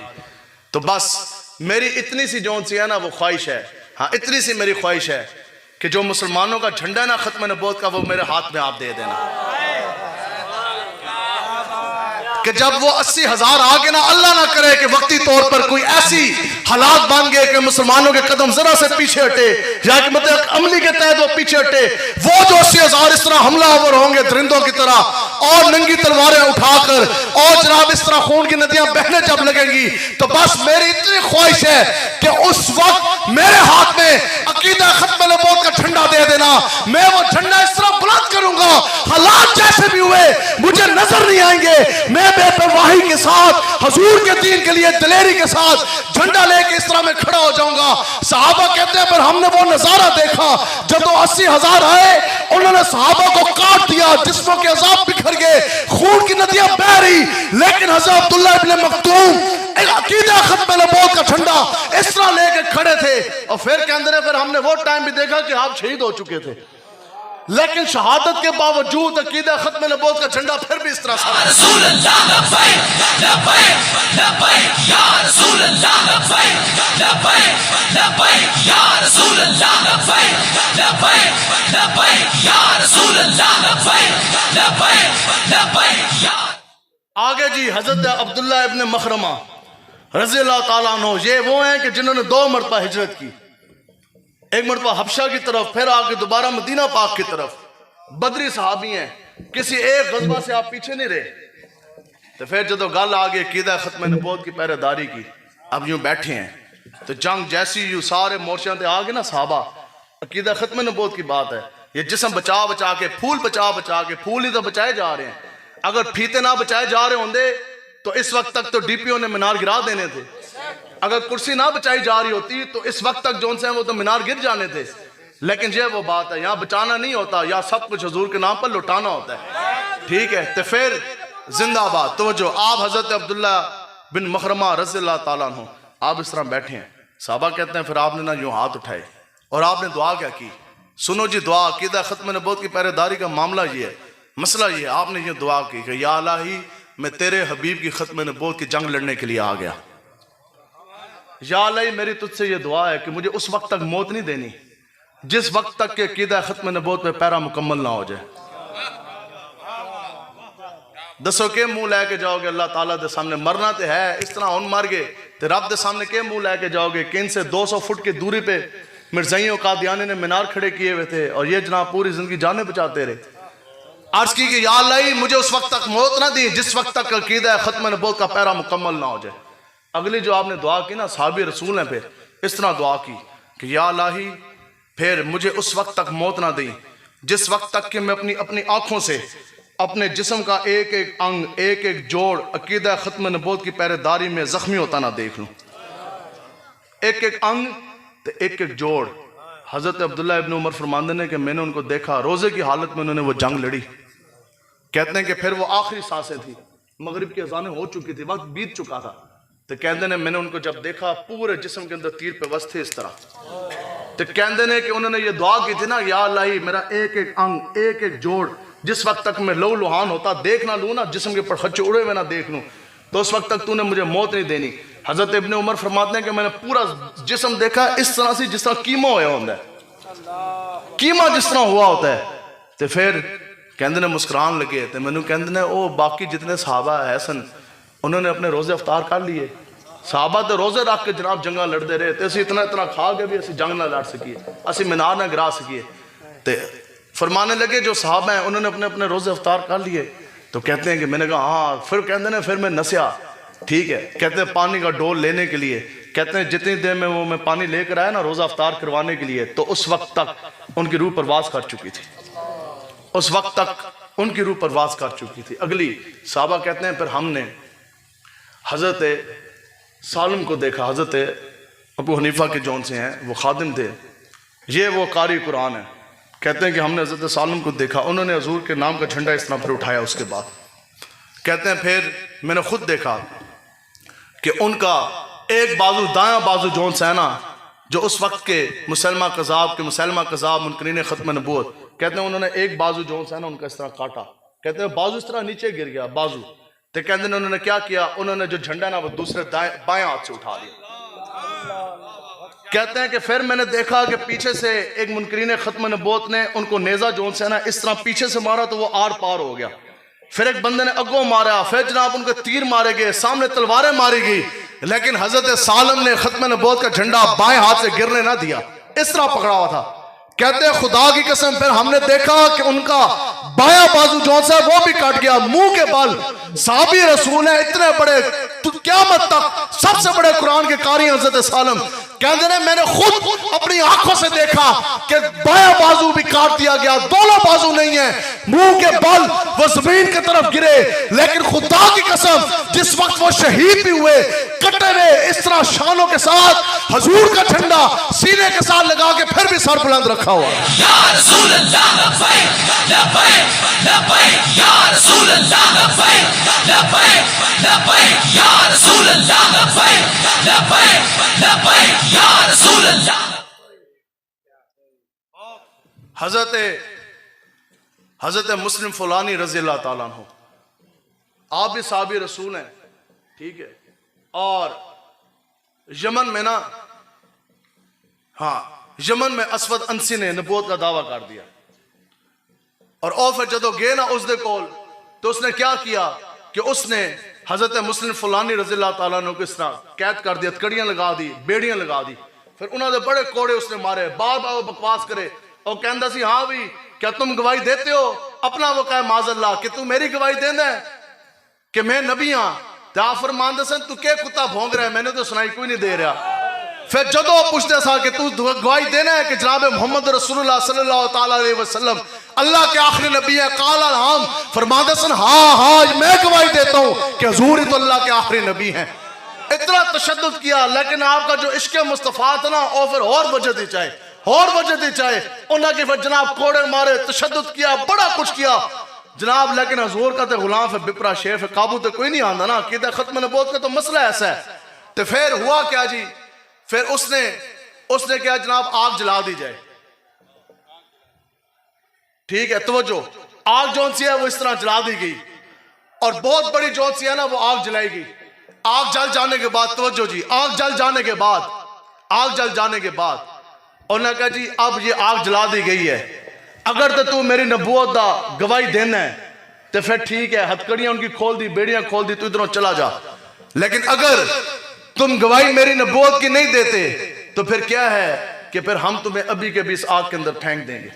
تو بس میری اتنی سی جون سی ہے نا وہ خواہش ہے، ہاں اتنی سی میری خواہش ہے کہ جو مسلمانوں کا جھنڈا ہے نا ختم نبوت کا، وہ میرے ہاتھ میں آپ دے دینا. کہ جب وہ 80,000 آگے نا، اللہ نہ کرے کہ وقتی طور پر کوئی ایسی حالات بن گئے کہ مسلمانوں کے قدم ذرا سے پیچھے ہٹے یا کہ مطلب عملی کے تحت وہ پیچھے ہٹے، وہ جو 80,000 اس طرح حملہ آور ہوں گے درندوں کی طرح اور ننگی تلواریں اٹھا کر، اور جناب اس طرح خون کی ندیاں بہنے جب لگیں گی، تو بس میری اتنی خواہش ہے کہ اس وقت میرے ہاتھ میں عقیدہ ختم نبوت کا جھنڈا دے دینا. میں وہ جھنڈا اس طرح بلند کروں گا، حالات جیسے بھی ہوئے مجھے نظر نہیں آئیں گے، میں بے پرواہی کے ساتھ حضور کے دین کے لیے دلیری کے ساتھ جھنڈا لے کے اس طرح میں کھڑا ہو جاؤں گا. صحابہ کہتے ہیں پر ہم نے وہ نظارہ دیکھا جب وہ 80,000 آئے، انہوں نے صحابہ کو کاٹ دیا، جسموں کے عذاب بکھر گئے، خون کی ندیاں بہہ رہی، لیکن حضرت عبداللہ ابن مکتوم ایک عقیدہ ختم نبوت کا جھنڈا اس طرح لے کے کھڑے تھے. اور پھر کے اندر پھر ہم نے وہ ٹائم بھی دیکھا کہ آپ شہید ہو چکے تھے، لیکن شہادت کے باوجود عقیدہ ختم نبوت کا جھنڈا پھر بھی اس طرح یا رسول اللہ لبیک لبیک لبیک یا رسول اللہ لبیک لبیک لبیک یا رسول اللہ لبیک لبیک لبیک یا رسول اللہ لبیک لبیک لبیک یا. آگے جی حضرت عبداللہ ابن مخرمہ رضی اللہ تعالیٰ عنہ، یہ وہ ہیں کہ جنہوں نے 2 مرتبہ ہجرت کی، ایک مرتبہ حبشہ کی طرف، پھر آگے دوبارہ مدینہ پاک کی طرف. بدری صحابی ہیں، کسی ایک غزوہ سے آپ پیچھے نہیں رہے. تو پھر جدو گل آگے عقیدہ ختم نبوت کی پہرے داری کی، اب یوں بیٹھے ہیں تو جنگ جیسی یوں سارے مورچوں تے آگے نا صحابہ، عقیدہ ختم نبوت کی بات ہے. یہ جسم بچا بچا کے، پھول بچا بچا کے، پھول ہی تو بچائے جا رہے ہیں. اگر پھیتے نہ بچائے جا رہے ہوندے تو اس وقت تک تو ڈی پی او نے مینار گرا دینے تھے. اگر کرسی نہ بچائی جا رہی ہوتی تو اس وقت تک جون سے ہیں وہ تو مینار گر جانے تھے. لیکن یہ وہ بات ہے، یہاں بچانا نہیں ہوتا، یا سب کچھ حضور کے نام پر لٹانا ہوتا ہے. ٹھیک ہے، تو پھر زندہ باد. توجہ، آپ حضرت عبداللہ بن مخرمہ رضی اللہ تعالیٰ عنہ آپ اس طرح بیٹھے ہیں. صحابہ کہتے ہیں پھر آپ نے نا یوں ہاتھ اٹھائے اور آپ نے دعا کیا کی؟ سنو جی دعا، عقیدہ ختم نبوت کی پہرے داری کا معاملہ یہ ہے، مسئلہ یہ ہے. آپ نے یہ دعا کی کہ یا الہی میں تیرے حبیب کی ختم نبوت کی جنگ لڑنے کے لیے آ گیا. یا الہی میری تجھ سے یہ دعا ہے کہ مجھے اس وقت تک موت نہیں دینی جس وقت تک کہ عقیدہ ختم نبوت پہ پیرا مکمل نہ ہو جائے. دسو کہ منہ لے کے جاؤ گے اللہ تعالیٰ دے سامنے؟ مرنا تے ہے، اس طرح ہن مر گئے تے رب دے سامنے کہ منہ لے کے جاؤ گے؟ کہ ان سے 200 فٹ کی دوری پہ مرزائیوں قادیانی نے مینار کھڑے کیے ہوئے تھے اور یہ جناب پوری زندگی جانے بچاتے رہے. عرض کی کہ یا اللہ مجھے اس وقت تک موت نہ دی جس وقت تک عقیدہ ختم نبوت کا پیرا مکمل نہ ہو جائے. اگلی جو آپ نے دعا کی نا، صحابی رسول ہیں پھر اس طرح دعا کی کہ یا الہی پھر مجھے اس وقت تک موت نہ دی جس وقت تک کہ میں اپنی آنکھوں سے اپنے جسم کا ایک ایک انگ، ایک ایک جوڑ عقیدہ ختم نبوت کی پہرے داری میں زخمی ہوتا نہ دیکھ لوں. ایک ایک انگ تو ایک ایک جوڑ. حضرت عبداللہ ابن عمر فرماندے نے کہ میں نے ان کو دیکھا روزے کی حالت میں انہوں نے وہ جنگ لڑی. کہتے ہیں کہ پھر وہ آخری سانسیں تھی، مغرب کی اذانیں ہو چکی تھی، وقت بیت چکا تھا. تو کہندے نے میں نے ان کو جب دیکھا پورے جسم کے اندر تیر پہ وس تھے اس طرح. تو کہندے نے کہ انہوں نے یہ دعا کی تھی نا، یا اللہ میرا ایک ایک انگ، ایک ایک جوڑ جس وقت تک میں لو لوہان ہوتا دیکھ نہ لوں نا، جسم کے پرخچے اڑے ہوئے نہ دیکھ لوں، تو اس وقت تک تو نے مجھے موت نہیں دینی۔ حضرت ابن عمر فرماتے ہیں کہ میں نے پورا جسم دیکھا اس طرح سے جس طرح قیمہ ہوا ہوتا ہے، قیمہ جس طرح ہوا ہوتا ہے۔ تو پھر کہندے نے مسکران لگے، تو میں نے کہندے نے او باقی جتنے صحابہ ہے سن انہوں نے اپنے روزے افطار کر لیے۔ صحابہ تو روزے رکھ کے جناب جنگاں لڑتے رہے، تو اسی اتنا کھا کے بھی اسی جنگ نہ لڑ سکیے، اسی مینار نہ گرا سکیے۔ تو فرمانے لگے جو صحابہ ہیں انہوں نے اپنے روزے افطار کر لیے۔ تو کہتے ہیں کہ میں نے کہا ہاں، پھر کہتے ہیں پھر میں نسیا، ٹھیک ہے، کہتے ہیں پانی کا ڈول لینے کے لیے، کہتے ہیں جتنی دیر میں وہ میں پانی لے کر آیا نا روزہ افطار کروانے کے لیے، تو اس وقت تک ان کی روح پرواز کر چکی تھی، اس وقت تک ان کی روح پرواز کر چکی تھی۔ اگلی صحابہ کہتے ہیں پھر ہم نے حضرت سالم کو دیکھا، حضرت ابو حنیفہ کے جون سے ہیں، وہ خادم تھے، یہ وہ قاری قرآن ہے۔ کہتے ہیں کہ ہم نے حضرت سالم کو دیکھا، انہوں نے حضور کے نام کا جھنڈا اس طرح پھر اٹھایا۔ اس کے بعد کہتے ہیں پھر میں نے خود دیکھا کہ ان کا ایک بازو دایاں بازو جون سے ہے نا، جو اس وقت کے مسلمہ کذاب منکرین ختم نبوت، کہتے ہیں انہوں نے ایک بازو جون سے ہے نا ان کا اس طرح کاٹا، کہتے ہیں بازو اس طرح نیچے گر گیا بازو۔ تو کہتے ہیں انہوں نے کیا کیا، انہوں نے جو جھنڈا نا وہ دوسرے بائیں ہاتھ سے اٹھا لیا۔ کہتے ہیں کہ پھر میں نے دیکھا کہ پیچھے سے ایک منکرین ختم نبوت نے ان کو نیزہ جون سے نا اس طرح پیچھے سے مارا تو وہ آر پار ہو گیا۔ پھر ایک بندے نے اگوں مارا، پھر جناب ان کو تیر مارے گئے، سامنے تلواریں ماری گئی، لیکن حضرت سالم نے ختم نبوت کا جھنڈا بائیں ہاتھ سے گرنے نہ دیا، اس طرح پکڑا ہوا تھا۔ کہتے ہیں خدا کی قسم پھر ہم نے دیکھا کہ ان کا بایاں بازو جون سا وہ بھی کٹ گیا، منہ کے بل صحابی رسول ہیں اتنے بڑے، قیامت تک سب سے بڑے قرآن کے قاری حضرت سالم، کہتے ہیں میں نے خود اپنی آنکھوں سے دیکھا کہ بایاں بازو بھی کاٹ دیا گیا، دونوں بازو نہیں ہیں، منہ کے بل وہ زمین کی طرف گرے، لیکن خدا کی قسم جس وقت وہ شہید بھی ہوئے کٹے ہوئے اس طرح شانوں کے ساتھ حضور کا جھنڈا سینے کے ساتھ لگا کے پھر بھی سر بلند رکھا ہوا۔ یا رسول اللہ لبیک لبیک لبیک یا رسول اللہ لبیک لبیک لبیک یا رسول اللہ لبیک لبیک لبیک یا رسول اللہ۔ حضرت مسلم فلانی رضی اللہ تعالیٰ عنہ، آپ بھی صحابی رسول ہیں، ٹھیک ہے، اور یمن میں نا، ہاں یمن میں اسود انسی نے نبوت کا دعویٰ کر دیا، اور او پھر جدو گئے نا اس دے کول تو اس نے کیا کیا کہ اس نے حضرت مسلم فلانی رضی اللہ تعالیٰ عنہ کو اس طرح قید کر دیا، کڑیاں لگا دی، بیڑیاں لگا دی، پھر انہوں نے بڑے کوڑے اس نے مارے، بار بار وہ بکواس کرے اور کہندہ سی ہاں بھی کیا تم گواہی دیتے ہو؟ اپنا وہ کہے معاذ اللہ کہ تم میری گواہی دیندہ ہے کہ میں نبی ہاں؟ تو آپ فرماندہ سن تو کیا کتا بھونگ رہا ہے، میں نے تو سنائی کوئی نہیں دے رہا۔ پھر جدو پوچھتے سا کہ تو گواہی دینا ہے کہ جناب محمد رسول اللہ صلی اللہ تعالیٰ علیہ وسلم اللہ کے آخری نبی ہے؟ قال الحام، فرماندہ سن ہاں میں گواہی دیتا ہوں کہ حضور ہی تو اللہ کے آخری نبی ہیں۔ اتنا تشدد کیا، لیکن آپ کا جو عشق مصطفیٰ تھا نا اور پھر اور وجہ دی چاہے، اور وجہ دی چاہے، انہوں نے پھر جناب کوڑے مارے، تشدد کیا، بڑا کچھ کیا جناب، لیکن حضور کا تے غلام ہے، بپرا شیف ہے، قابو تے کوئی نہیں آندہ نا، کہ ختم نبوت کا تو مسئلہ ایسا ہے۔ تو پھر ہوا کیا جی، پھر اس نے کیا جناب آگ جلا دی جائے، ٹھیک ہے، توجہ، آگ جون سی ہے وہ اس طرح جلا دی گئی، اور بہت بڑی جون سی ہے نا وہ آگ جلائی گئی۔ آگ جل جانے کے بعد، توجہ جی، آگ جل جانے کے بعد انہوں نے کہا جی اب یہ آگ جلا دی گئی ہے، اگر تو میری نبوت دا گواہی دینا ہے تو پھر ٹھیک ہے، ہتھکڑیاں ان کی کھول دی، بیڑیاں کھول دی، تو ادھروں چلا جا، لیکن اگر تم گواہی میری نبوت کی نہیں دیتے تو پھر کیا ہے کہ پھر ہم تمہیں ابھی کے بھی اس آگ کے اندر پھینک دیں گے۔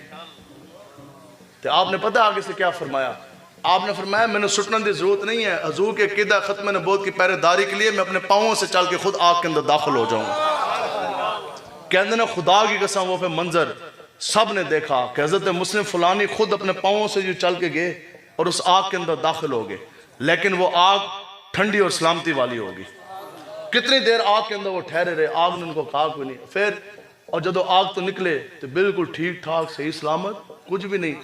تو آپ نے پتہ آگے سے کیا فرمایا؟ آپ نے فرمایا میں نے سٹنے دی ضرورت نہیں ہے، حضور کے عقیدہ ختم نبوت کی پہرے داری کے لیے میں اپنے پاؤں سے چل کے خود آگ کے اندر داخل ہو جاؤں۔ کہندے نا خدا کی قسم وہ پھر منظر سب نے دیکھا کہ حضرت مسلم فلانی خود اپنے پاؤں سے جو چل کے گئے اور اس آگ کے اندر داخل ہو گئے، لیکن وہ آگ ٹھنڈی اور سلامتی والی ہوگی۔ کتنی دیر آگ کے اندر وہ ٹھہرے رہے، آگ نے ان کو کہا کوئی نہیں، پھر اور جدو آگ تو نکلے تو بالکل ٹھیک ٹھاک صحیح سلامت کچھ بھی نہیں۔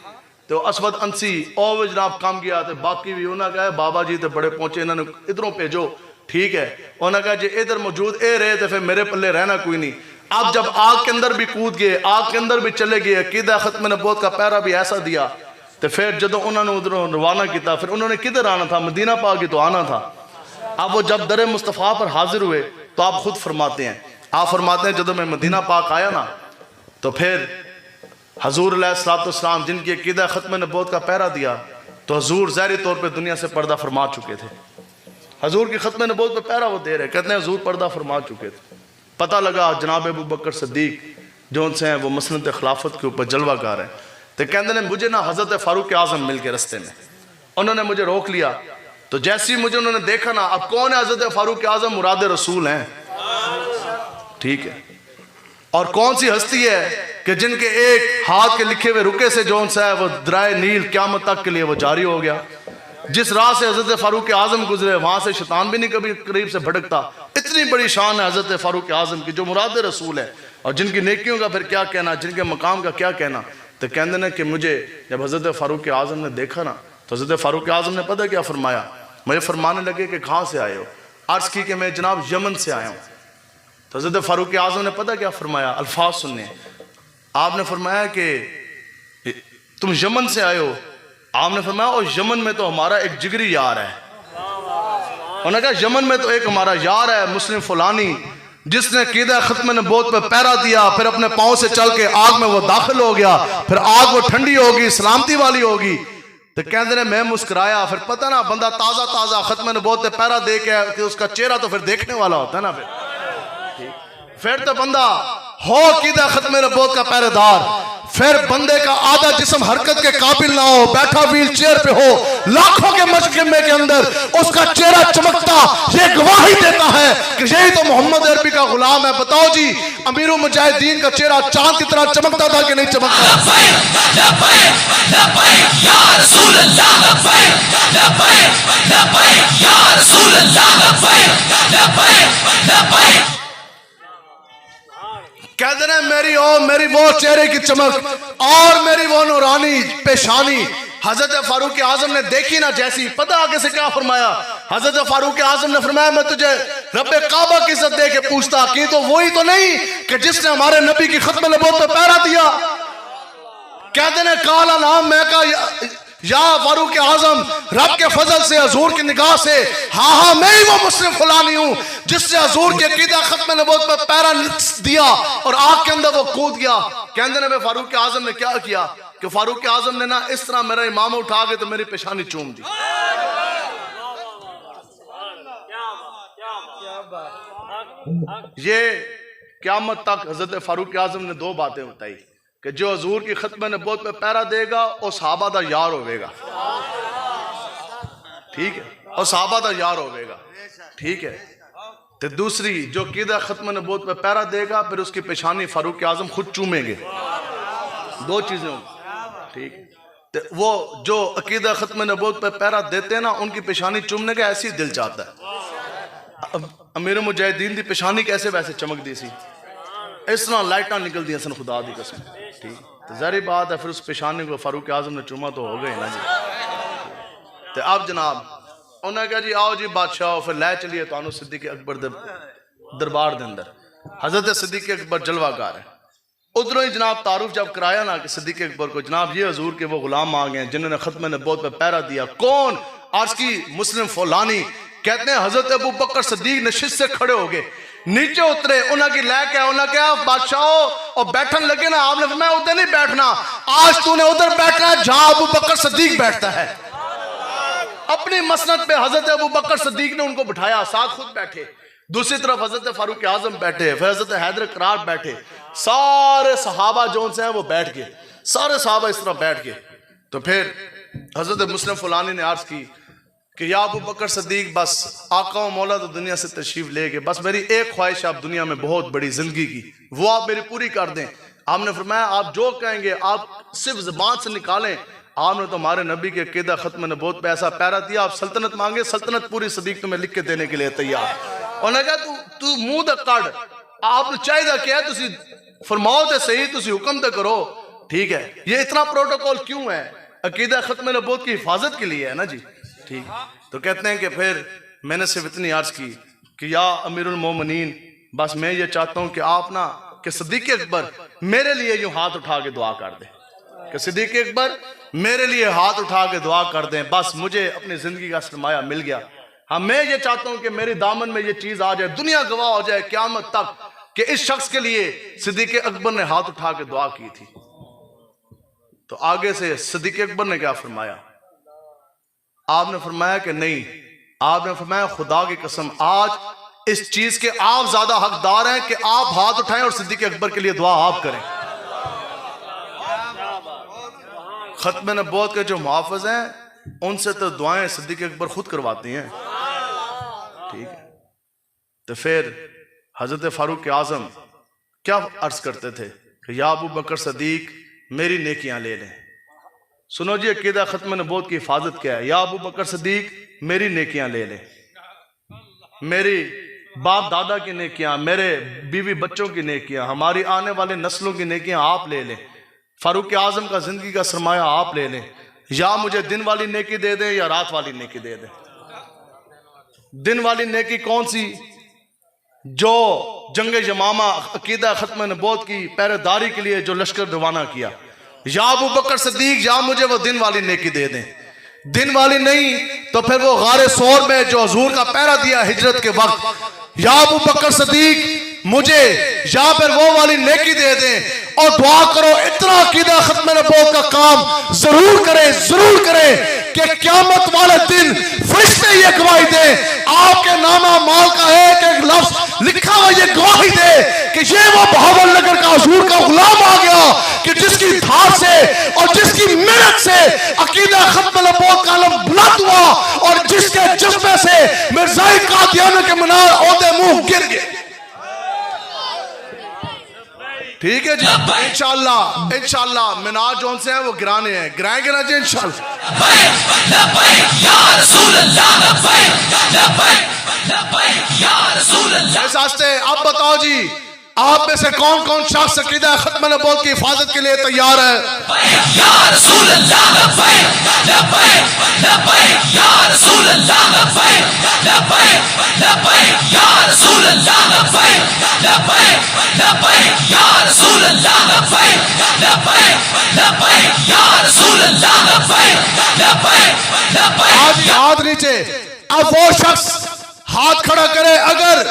تو اسود انسی اور جناب کام گیا تو باقی بھی انہوں نے کہا بابا جی تو بڑے پہنچے، انہوں نے ادھروں بھیجو، ٹھیک ہے، انہوں نے کہا جی ادھر موجود اے رہے تو پھر میرے پلے رہنا کوئی نہیں۔ اب جب آگ کے اندر بھی کود گئے، آگ کے اندر بھی چلے گئے، عقیدہ ختم نبوت کا پیرا بھی ایسا دیا، تو پھر جدو انہوں نے ادھر روانہ کیتا پھر انہوں نے کدھر آنا تھا؟ مدینہ پاک کی تو آنا تھا۔ اب وہ جب در مصطفیٰ پر حاضر ہوئے تو آپ خود فرماتے ہیں، آپ فرماتے ہیں جدو میں مدینہ پاک آیا نا تو پھر حضور علیہ السلام جن کی عقیدہ ختم نبوت کا پہرا دیا تو حضور ظاہری طور پہ دنیا سے پردہ فرما چکے تھے۔ حضور کی ختم نبوت پہ پہرا وہ دے رہے، کہتے ہیں حضور پردہ فرما چکے تھے۔ پتہ لگا جناب ابو بکر صدیق جو ان سے ہیں وہ مسند خلافت کے اوپر جلوہ کار ہیں، تو کہتے ہیں مجھے نا حضرت فاروق اعظم مل کے رستے میں، انہوں نے مجھے روک لیا، تو جیسی مجھے انہوں نے دیکھا نا، اب کون ہے حضرت فاروق اعظم؟ مراد رسول ہیں، ٹھیک ہے۔ اور کون سی ہستی ہے کہ جن کے ایک ہاتھ کے لکھے ہوئے رکے سے جو ان سے ہے وہ درائے نیل قیامت تک کے لیے وہ جاری ہو گیا۔ جس راہ سے حضرت فاروق اعظم گزرے وہاں سے شیطان بھی نہیں کبھی قریب سے بھٹکتا۔ اتنی بڑی شان ہے حضرت فاروق اعظم کی جو مراد رسول ہے، اور جن کی نیکیوں کا پھر کیا کہنا، جن کے مقام کا کیا کہنا۔ تو کہتے ہیں کہ مجھے جب حضرت فاروق اعظم نے دیکھا نا تو حضرت فاروق اعظم نے پتہ کیا فرمایا؟ مجھے فرمانے لگے کہ کہاں سے آئے ہو؟ عرض کی کہ میں جناب یمن سے آیا ہوں۔ تو حضرت فاروق اعظم نے پتہ کیا فرمایا؟ الفاظ سننے، آپ نے فرمایا کہ تم یمن سے آئے ہو؟ آپ نے فرمایا اور یمن میں تو ہمارا ایک جگری یار ہے۔ انہوں نے کہا یمن میں تو ایک ہمارا یار ہے مسلم فلانی، جس نے عقیدہ ختم نبوت پہ پہرا دیا، پھر اپنے پاؤں سے چل کے آگ میں وہ داخل ہو گیا، پھر آگ وہ ٹھنڈی ہوگی، سلامتی والی ہوگی۔ تو کہتے ہیں میں مسکرایا، پھر پتہ نا بندہ تازہ تازہ ختم نبوت پہ پہرا دے کے کہ اس کا چہرہ تو پھر دیکھنے والا ہوتا ہے نا، پھر تو بندہ ہو عقیدہ ختم نبوت کا پہرے دار، پھر بندے کا آدھا جسم حرکت کے قابل نہ ہو، بیٹھا ویل چیئر پہ ہو، لاکھوں کے مجمع کے اندر اس کا چہرہ چمکتا، یہ گواہی دیتا ہے کہ یہی تو محمد عربی کا غلام ہے۔ بتاؤ جی امیر المجاہدین کا چہرہ چاند کی طرح چمکتا تھا کہ نہیں چمکتا؟ لبیک لبیک لبیک یا رسول اللہ، لبیک لبیک لبیک یا رسول اللہ، لبیک لبیک لبیک۔ کہتے ہیں میری وہ چہرے کی چمک اور میری وہ نورانی پیشانی حضرت فاروق اعظم نے دیکھی نا، جیسی پتہ آگے سے کیا فرمایا؟ حضرت فاروق اعظم نے فرمایا میں تجھے رب کعبہ کی عزت دے کے پوچھتا کہ تو وہی تو نہیں کہ جس نے ہمارے نبی کی ختم نبوت پہ پہرا دیا؟ کہتے ہیں کالا نام، میں کہا یا فاروق اعظم رب کے فضل سے حضور کی نگاہ سے ہاں میں ہی وہ مسلم فلانی ہوں جس سے حضور کے عقیدہ ختم نبوت پر پیرا دیا اور آگ کے اندر وہ کود گیا۔ کہتے ہیں فاروق اعظم نے کیا کیا کہ فاروق اعظم نے نا اس طرح میرا امام اٹھا کے تو میری پیشانی چوم دی۔ یہ قیامت تک حضرت فاروق اعظم نے دو باتیں بتائی کہ جو حضور کی ختم نبوت پہ پیرا دے گا وہ صحابہ دا یار ہوئے گا، ٹھیک ہے، اور صحابہ دا یار ہوئے گا، ٹھیک ہے۔ تو دوسری جو عقیدہ ختم نبوت پہ پیرا دے گا پھر اس کی پیشانی فاروق اعظم خود چومیں گے، دو چیزیں ہوں، ٹھیک۔ تو وہ جو عقیدہ ختم نبوت پہ پیرا دیتے ہیں نا ان کی پیشانی چومنے کا ایسی دل چاہتا ہے۔ امیر مجاہدین دی پیشانی کیسے ویسے چمک دی سی، اس طرح لائٹاں نکل دی سن، خدا دی قسم، ٹھیک۔ تو ظاہری بات ہے پھر اس پیشانی کو فاروق اعظم نے چوما تو ہو گئے نا جی۔ تو اب جناب انہوں نے کہا جی آؤ جی بادشاہ، پھر لے چلیے تو صدیق اکبر دربار دے اندر۔ حضرت صدیق اکبر جلوہ گار ہے، ادھروں ہی جناب تعارف جب کرایا نا کہ صدیق اکبر کو جناب یہ حضور کے وہ غلام آ گئے جنہوں نے ختم نبوت پہ پیرا دیا۔ کون؟ عرض کی مسلم فلانی۔ کہتے ہیں حضرت ابو بکر صدیق نشست سے کھڑے ہو گئے، نیچے اترے، انہوں کی لے کے انہوں نے کہا بادشاہو اور بیٹھن لگے نا، آپ نے فرمایا ادھر نہیں بیٹھنا، آج تو نے ادھر بیٹھنا ہے جہاں ابو بکر صدیق بیٹھتا ہے۔ اپنی مسند پہ حضرت ابو بکر صدیق نے ان کو بٹھایا، ساتھ خود بیٹھے، دوسری طرف حضرت فاروق اعظم بیٹھے، پھر حضرت حیدر قرار بیٹھے، سارے صحابہ جو ان سے ہیں وہ بیٹھ گئے، سارے صحابہ اس طرح بیٹھ گئے۔ تو پھر حضرت مسلم فلانی نے عرض کی کہ یا ابو بکر صدیق بس آقا و مولا تو دنیا سے تشریف لے گئے، بس میری ایک خواہش ہے اب دنیا میں بہت بڑی زندگی کی، وہ آپ میری پوری کر دیں۔ آپ نے فرمایا آپ جو کہیں گے آپ صرف زبان سے نکالیں۔ آپ نے تو ہمارے نبی کے عقیدہ ختم نبوت پہ ایسا پیرا دیا، آپ سلطنت مانگے سلطنت پوری صدیق تمہیں لکھ کے دینے کے لیے تیار۔ انہوں نے کہا تو منہ دے کڑ، آپ نے چاہیے کیا ہے تسی فرماؤ تے صحیح، تسی حکم تے کرو، ٹھیک ہے۔ یہ اتنا پروٹوکول کیوں ہے؟ عقیدہ ختم نبوت کی حفاظت کے لیے ہے نا جی، ٹھیک۔ تو کہتے ہیں کہ پھر میں نے صرف اتنی عرض کی کہ یا امیر المومنین بس میں یہ چاہتا ہوں کہ آپ نا کہ صدیق اکبر میرے لیے یوں ہاتھ اٹھا کے دعا کر دے، کہ صدیق اکبر میرے لیے ہاتھ اٹھا کے دعا کر دیں، بس مجھے اپنی زندگی کا سرمایہ مل گیا۔ ہاں میں یہ چاہتا ہوں کہ میری دامن میں یہ چیز آ جائے، دنیا گواہ ہو جائے قیامت تک کہ اس شخص کے لیے صدیق اکبر نے ہاتھ اٹھا کے دعا کی تھی۔ تو آگے سے صدیق اکبر نے کیا فرمایا؟ آپ نے فرمایا کہ نہیں، آپ نے فرمایا خدا کی قسم آج اس چیز کے آپ زیادہ حقدار ہیں کہ آپ ہاتھ اٹھائیں اور صدیق اکبر کے لیے دعا آپ کریں۔ ختم نبوت کے جو محافظ ہیں ان سے تو دعائیں صدیق اکبر خود کرواتی ہیں، ٹھیک ہے؟ تو پھر حضرت فاروق اعظم کیا عرض کرتے تھے کہ یا ابو بکر صدیق میری نیکیاں لے لیں۔ سنو جی عقیدہ ختم نبوت کی حفاظت کیا ہے؟ یا ابو بکر صدیق میری نیکیاں لے لیں، میری باپ دادا کی نیکیاں، میرے بیوی بچوں کی نیکیاں، ہماری آنے والے نسلوں کی نیکیاں آپ لے لیں، فاروق اعظم کا زندگی کا سرمایہ آپ لے لیں، یا مجھے دن والی نیکی دے دیں یا رات والی نیکی دے دیں۔ دن والی نیکی کون سی؟ جو جنگ یمامہ عقیدہ ختم نبوت کی پہرے داری کے لیے جو لشکر روانہ کیا، یا ابو بکر صدیق یا مجھے وہ دن والی نیکی دے دیں۔ دن والی نہیں تو پھر وہ غار ثور میں جو حضور کا پہرا دیا ہجرت کے وقت، یا ابو بکر صدیق مجھے یا پھر وہ والی نیکی دے دیں، اور دعا کرو اتنا عقیدہ ختم نبوت کا کام ضرور کریں کہ قیامت والے دن فرشتے یہ گواہی دیں، آپ کے نامہ مال کا ایک ایک لفظ لکھا ہوا یہ گواہی دے کہ یہ وہ بہاول نگر کا حضور کا غلام آ گیا کہ جس کی دھار سے اور جس کی محنت سے عقیدہ ختم نبوت کا علم بلند ہوا، اور جس کے جذبے سے مرزائی قادیانی کے منار عہدے منہ گر گئے۔ ٹھیک ہے جی، انشاءاللہ منار جون سے ہیں وہ گرانے ہیں، گرائیں گے نا جی انشاءاللہ۔ اس واسطے اب بتاؤ جی آپ میں سے کون کون شخص عقیدہ ختم نبوت کی حفاظت کے لیے تیار ہے؟ ہاتھ نیچے، اب وہ شخص ہاتھ کھڑا کرے اگر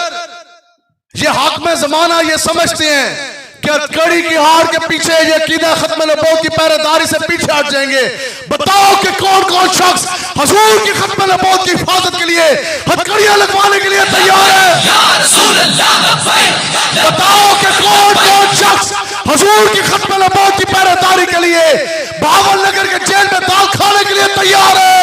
یہ حاکم زمانہ یہ سمجھتے ہیں کہ کڑی کی ہار کے پیچھے یہ عقیدہ ختم نبوت کی پہرے داری سے پیچھے ہٹ جائیں گے، بتاؤ کہ کون کون شخص حضور کی ختم نبوت کی حفاظت کے لیے ہتھکڑیاں لگوانے کے لیے تیار ہے؟ بتاؤ کہ کون کون شخص حضور کی ختم نبوت کی پہرے داری کے لیے بہاول نگر کے جیل میں دال کھانے کے لیے تیار ہے؟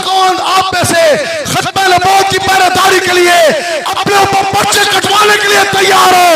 کون آپ میں سے ختم نبوت کی پہرے داری کے لیے اپنے اوپر پرچے کٹوانے کے لیے تیار ہے؟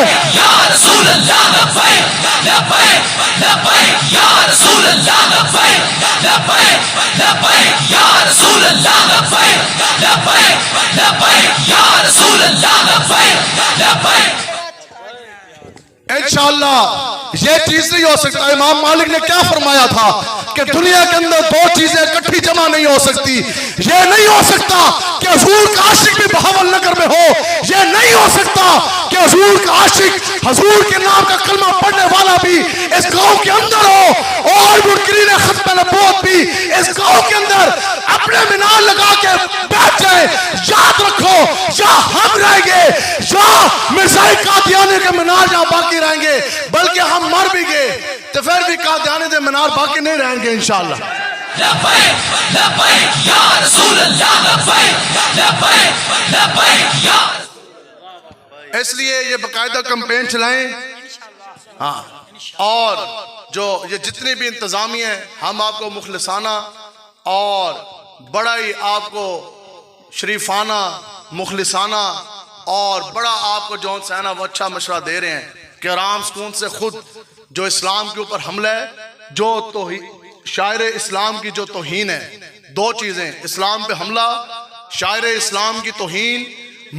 انشاءاللہ یہ چیز نہیں ہو سکتا۔ امام مالک نے کیا فرمایا تھا کہ دنیا کے اندر دو چیزیں اکٹھی جمع نہیں ہو سکتی۔ یہ نہیں ہو سکتا کہ حضور کا عاشق بھی بہاول نگر میں ہو، یہ نہیں ہو سکتا کہ حضور کا عاشق حضور کے نام کا کلمہ پڑھنے والا بھی اس گاؤں کے اندر ہو، اور منکرین ختم نبوت بھی اس گاؤں کے اندر اپنے مینار لگا کے بیٹھ جائیں۔ یاد رکھو، یا ہم رہیں گے یا مرزائی قادیانی کے مینار جہاں باقی رہیں گے، بلکہ ہم مر بھی گئے تو پھر بھی قادیانی دے مینار باقی نہیں رہیں گے انشاءاللہ۔ اس لیے یہ باقاعدہ کمپین چلائیں، ہاں، اور جو یہ جتنی بھی انتظامیہ ہیں ہم آپ کو مخلصانہ اور بڑا ہی آپ کو شریفانہ مخلصانہ اور بڑا آپ کو جون سینا وہ اچھا مشورہ دے رہے ہیں کہ آرام سکون سے خود جو اسلام کے اوپر حملہ ہے، جو شاعر اسلام کی جو توہین ہے، دو چیزیں، اسلام پہ حملہ، شاعر اسلام کی توہین،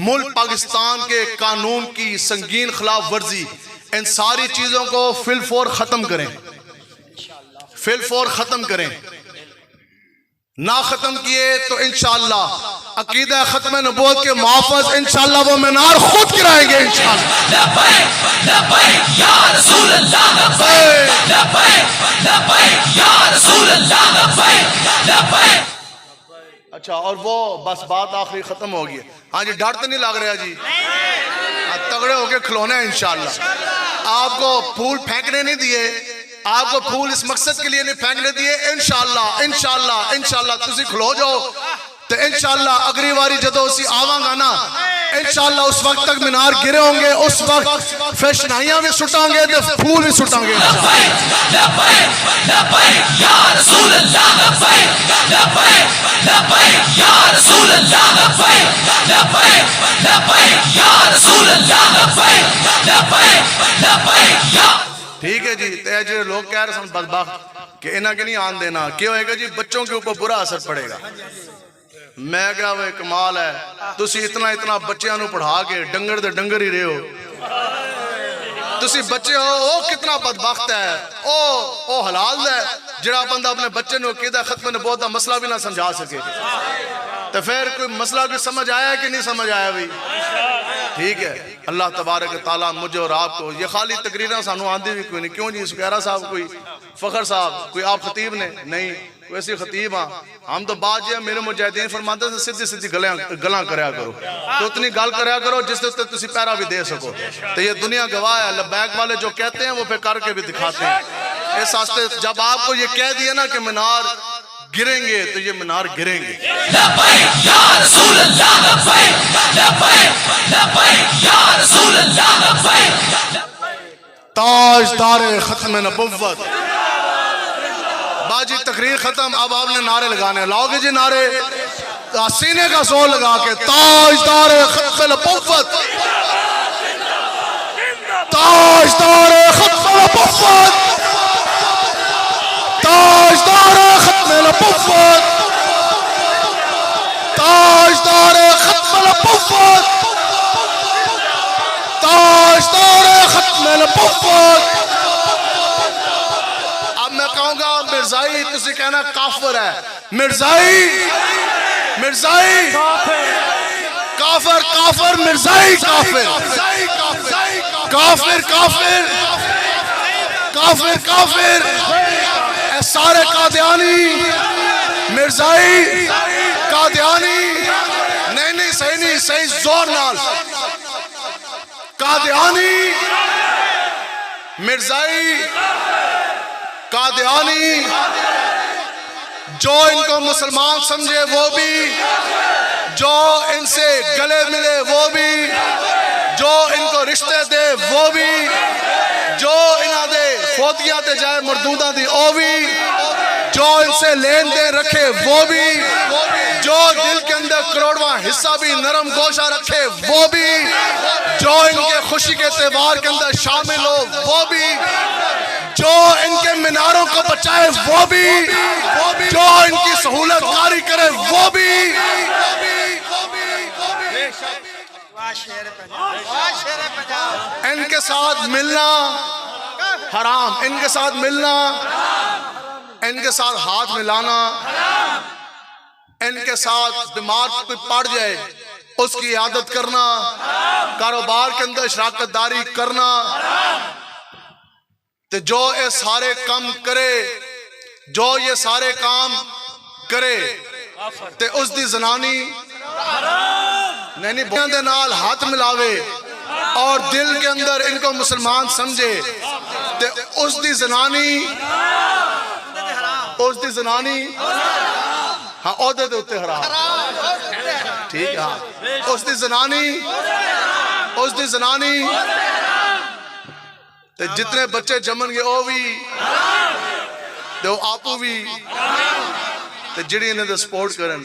ملک پاکستان کے قانون کی سنگین خلاف ورزی، ان ساری چیزوں کو فی الفور ختم کریں، فی الفور ختم کریں۔ نہ ختم کیے تو انشاءاللہ عقیدہ ختم نبوت کے محافظ انشاءاللہ وہ مینار خود گرائیں گے انشاءاللہ. لبیک لبیک یا رسول اللہ لبیک لبیک لبیک یا رسول اللہ لبیک لبیک. اچھا اور وہ بس بات آخری ختم ہو گئی. ہاں جی ڈر تو نہیں لگ رہا جی؟ تگڑے ہو کے کھلونے ہیں انشاءاللہ. آپ کو پھول پھینکنے نہیں دیے, آپ کو پھول اس مقصد کے لیے نہیں پھینکنے دیے. انشاءاللہ انشاءاللہ انشاءاللہ تسی کھلو جاؤ تو انشاءاللہ اگلی واری جدو اسی آواں گا نا انشاءاللہ اس وقت تک مینار گرے ہوں گے, اس وقت فیشنائیاں بھی سٹاں گے تو پھول بھی سٹاں گے. لبیک لبیک لبیک یا رسول اللہ لبیک لبیک لبیک یا رسول اللہ لبیک لبیک لبیک یا رسول اللہ لبیک لبیک لبیک یا. ٹھیک ہے جی. تے جو لوگ کہہ رہے ہیں بدبخت کہ انہاں کے نہیں آن دینا, کیوں ہوئے گا جی؟ بچوں کے اوپر برا اثر پڑے گا. میں کہا وہ کمال ہے, تسی اتنا بچیاں نو پڑھا کے ڈنگر دے ڈنگر ہی رہے ہو. تسی بچے ہو, او کتنا بدبخت ہے, او حلال ہے جڑا بندہ اپنے بچے نو عقیدہ ختم نبوت دا مسئلہ بھی نہ سمجھا سکے. تو پھر کوئی مسئلہ کوئی سمجھ آیا کہ نہیں سمجھ آیا بھی؟ ٹھیک ہے. اللہ تبارک تعالیٰ مجھے اور آپ کو, یہ خالی تقریریں سانو آندھی بھی کوئی نہیں. کیوں جی سکیرہ صاحب کوئی فخر صاحب کوئی آپ خطیب نے نہیں, ویسی خطیب ہاں ہم تو بات یہ میرے مجاہدین فرماتے ہیں سدھی سدھی گلاں کریا کرو, تو اتنی گل کریا کرو جس سے تسی پیرا بھی دے سکو. تو یہ دنیا گواہ ہے, لبیک والے جو کہتے ہیں وہ پھر کر کے بھی دکھاتے ہیں. اس واسطے جب آپ کو یہ کہہ دیا نا کہ مینار گریں گے تو یہ مینار گریں گے. لبیک یا رسول اللہ لبیک لبیک لبیک یا رسول اللہ لبیک. تاجدار ختم نبوت. باجی تقریر ختم, اب آپ نے نعرے لگانے, لاؤ گے جی نعرے سینے کا زور لگا کے. تاجدار ختم نبوت, تاجدار ختم نبوت, تاجدار ختم نبوت, تاجدار ختم نبوت, تاجدار ختم نبوت. اب میں کہوں گا مرزائی, تسی کہنا کافر ہے. مرزائی مرزائی کافر, کافر مرزائی کافر, کافر کافر کافر کافر. اے سارے قادیانی مرزائی قادیانی, نہیں صحیح نہیں, صحیح زور نال. قادیانی مرزائی قادیانی, جو ان کو مسلمان سمجھے وہ بھی, جو ان سے گلے ملے وہ بھی, جو ان کو رشتے دے وہ بھی, جو انہاں دے فوتیاں دے جائے مردودہ دی او بھی, جو ان سے لین دے رکھے وہ بھی, جو دل کے اندر کروڑواں حصہ بھی نرم گوشہ رکھے وہ بھی, جو ان کے خوشی کے تہوار کے اندر شامل ہو وہ بھی, جو ان کے میناروں کو بچائے وہ بھی, جو ان کی سہولت کاری کرے وہ بھی. ان کے ساتھ ملنا حرام, ان کے ساتھ ملنا, ان کے ساتھ ہاتھ ملانا, ان کے ساتھ بیمار کوئی پڑ جائے اس کی عیادت کرنا, کاروبار کے اندر شراکت داری کرنا. تو جو یہ سارے کام کرے, جو یہ سارے کام کرے تے اس دی زنانی نہیں بہن دے نال ہاتھ ملاوے اور دل کے اندر ان کو مسلمان سمجھے تے اس دی زنانی, اس دی زنانی ہاں عہدے دے اتے حرام. ٹھیک ہے, ہاں اس دی زنانی, اس دی زنانی تے جتنے بچے جمن گے او بھی تے وہ آپو بھی تے جڑی انہیں دے سپورٹ کرن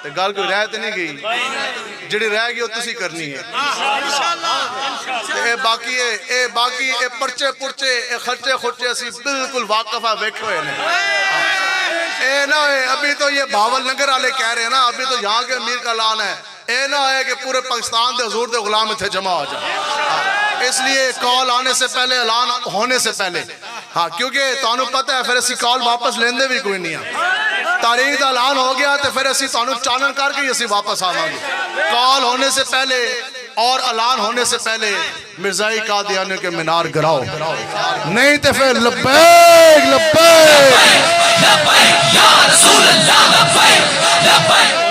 تے گال کوئی رہ تے نہیں گئی, جڑی رہ گئی وہ تسی کرنی ہے. اے باقی اے باقی اے پرچے پرچے اے خرچے خرچے اسی بالکل واقفہ ویکھے ہوئے نے. اے نہ ہے ابھی تو یہ بھاول نگر والے کہہ رہے ہیں نا, ابھی تو یہاں کے امیر کا اعلان ہے, اے نہ ہے کہ پورے پاکستان دے حضور دے غلام اتھے جمع ہو جائے. اس لیے کال آنے سے پہلے, اعلان ہونے سے پہلے, ہاں کیونکہ تانوں پتہ ہے پھر اسی کال واپس لیندے بھی کوئی نہیں ہے. تاریخ دا اعلان ہو گیا تو پھر اسی تانوں چانن کر کے اسی واپس آواں گے کال ہونے سے پہلے اور اعلان ہونے سے پہلے مرزائی قادیانی کے مینار گراؤ نہیں تو پھر لبیک لبیک لبیک یا رسول اللہ لبیک لبیک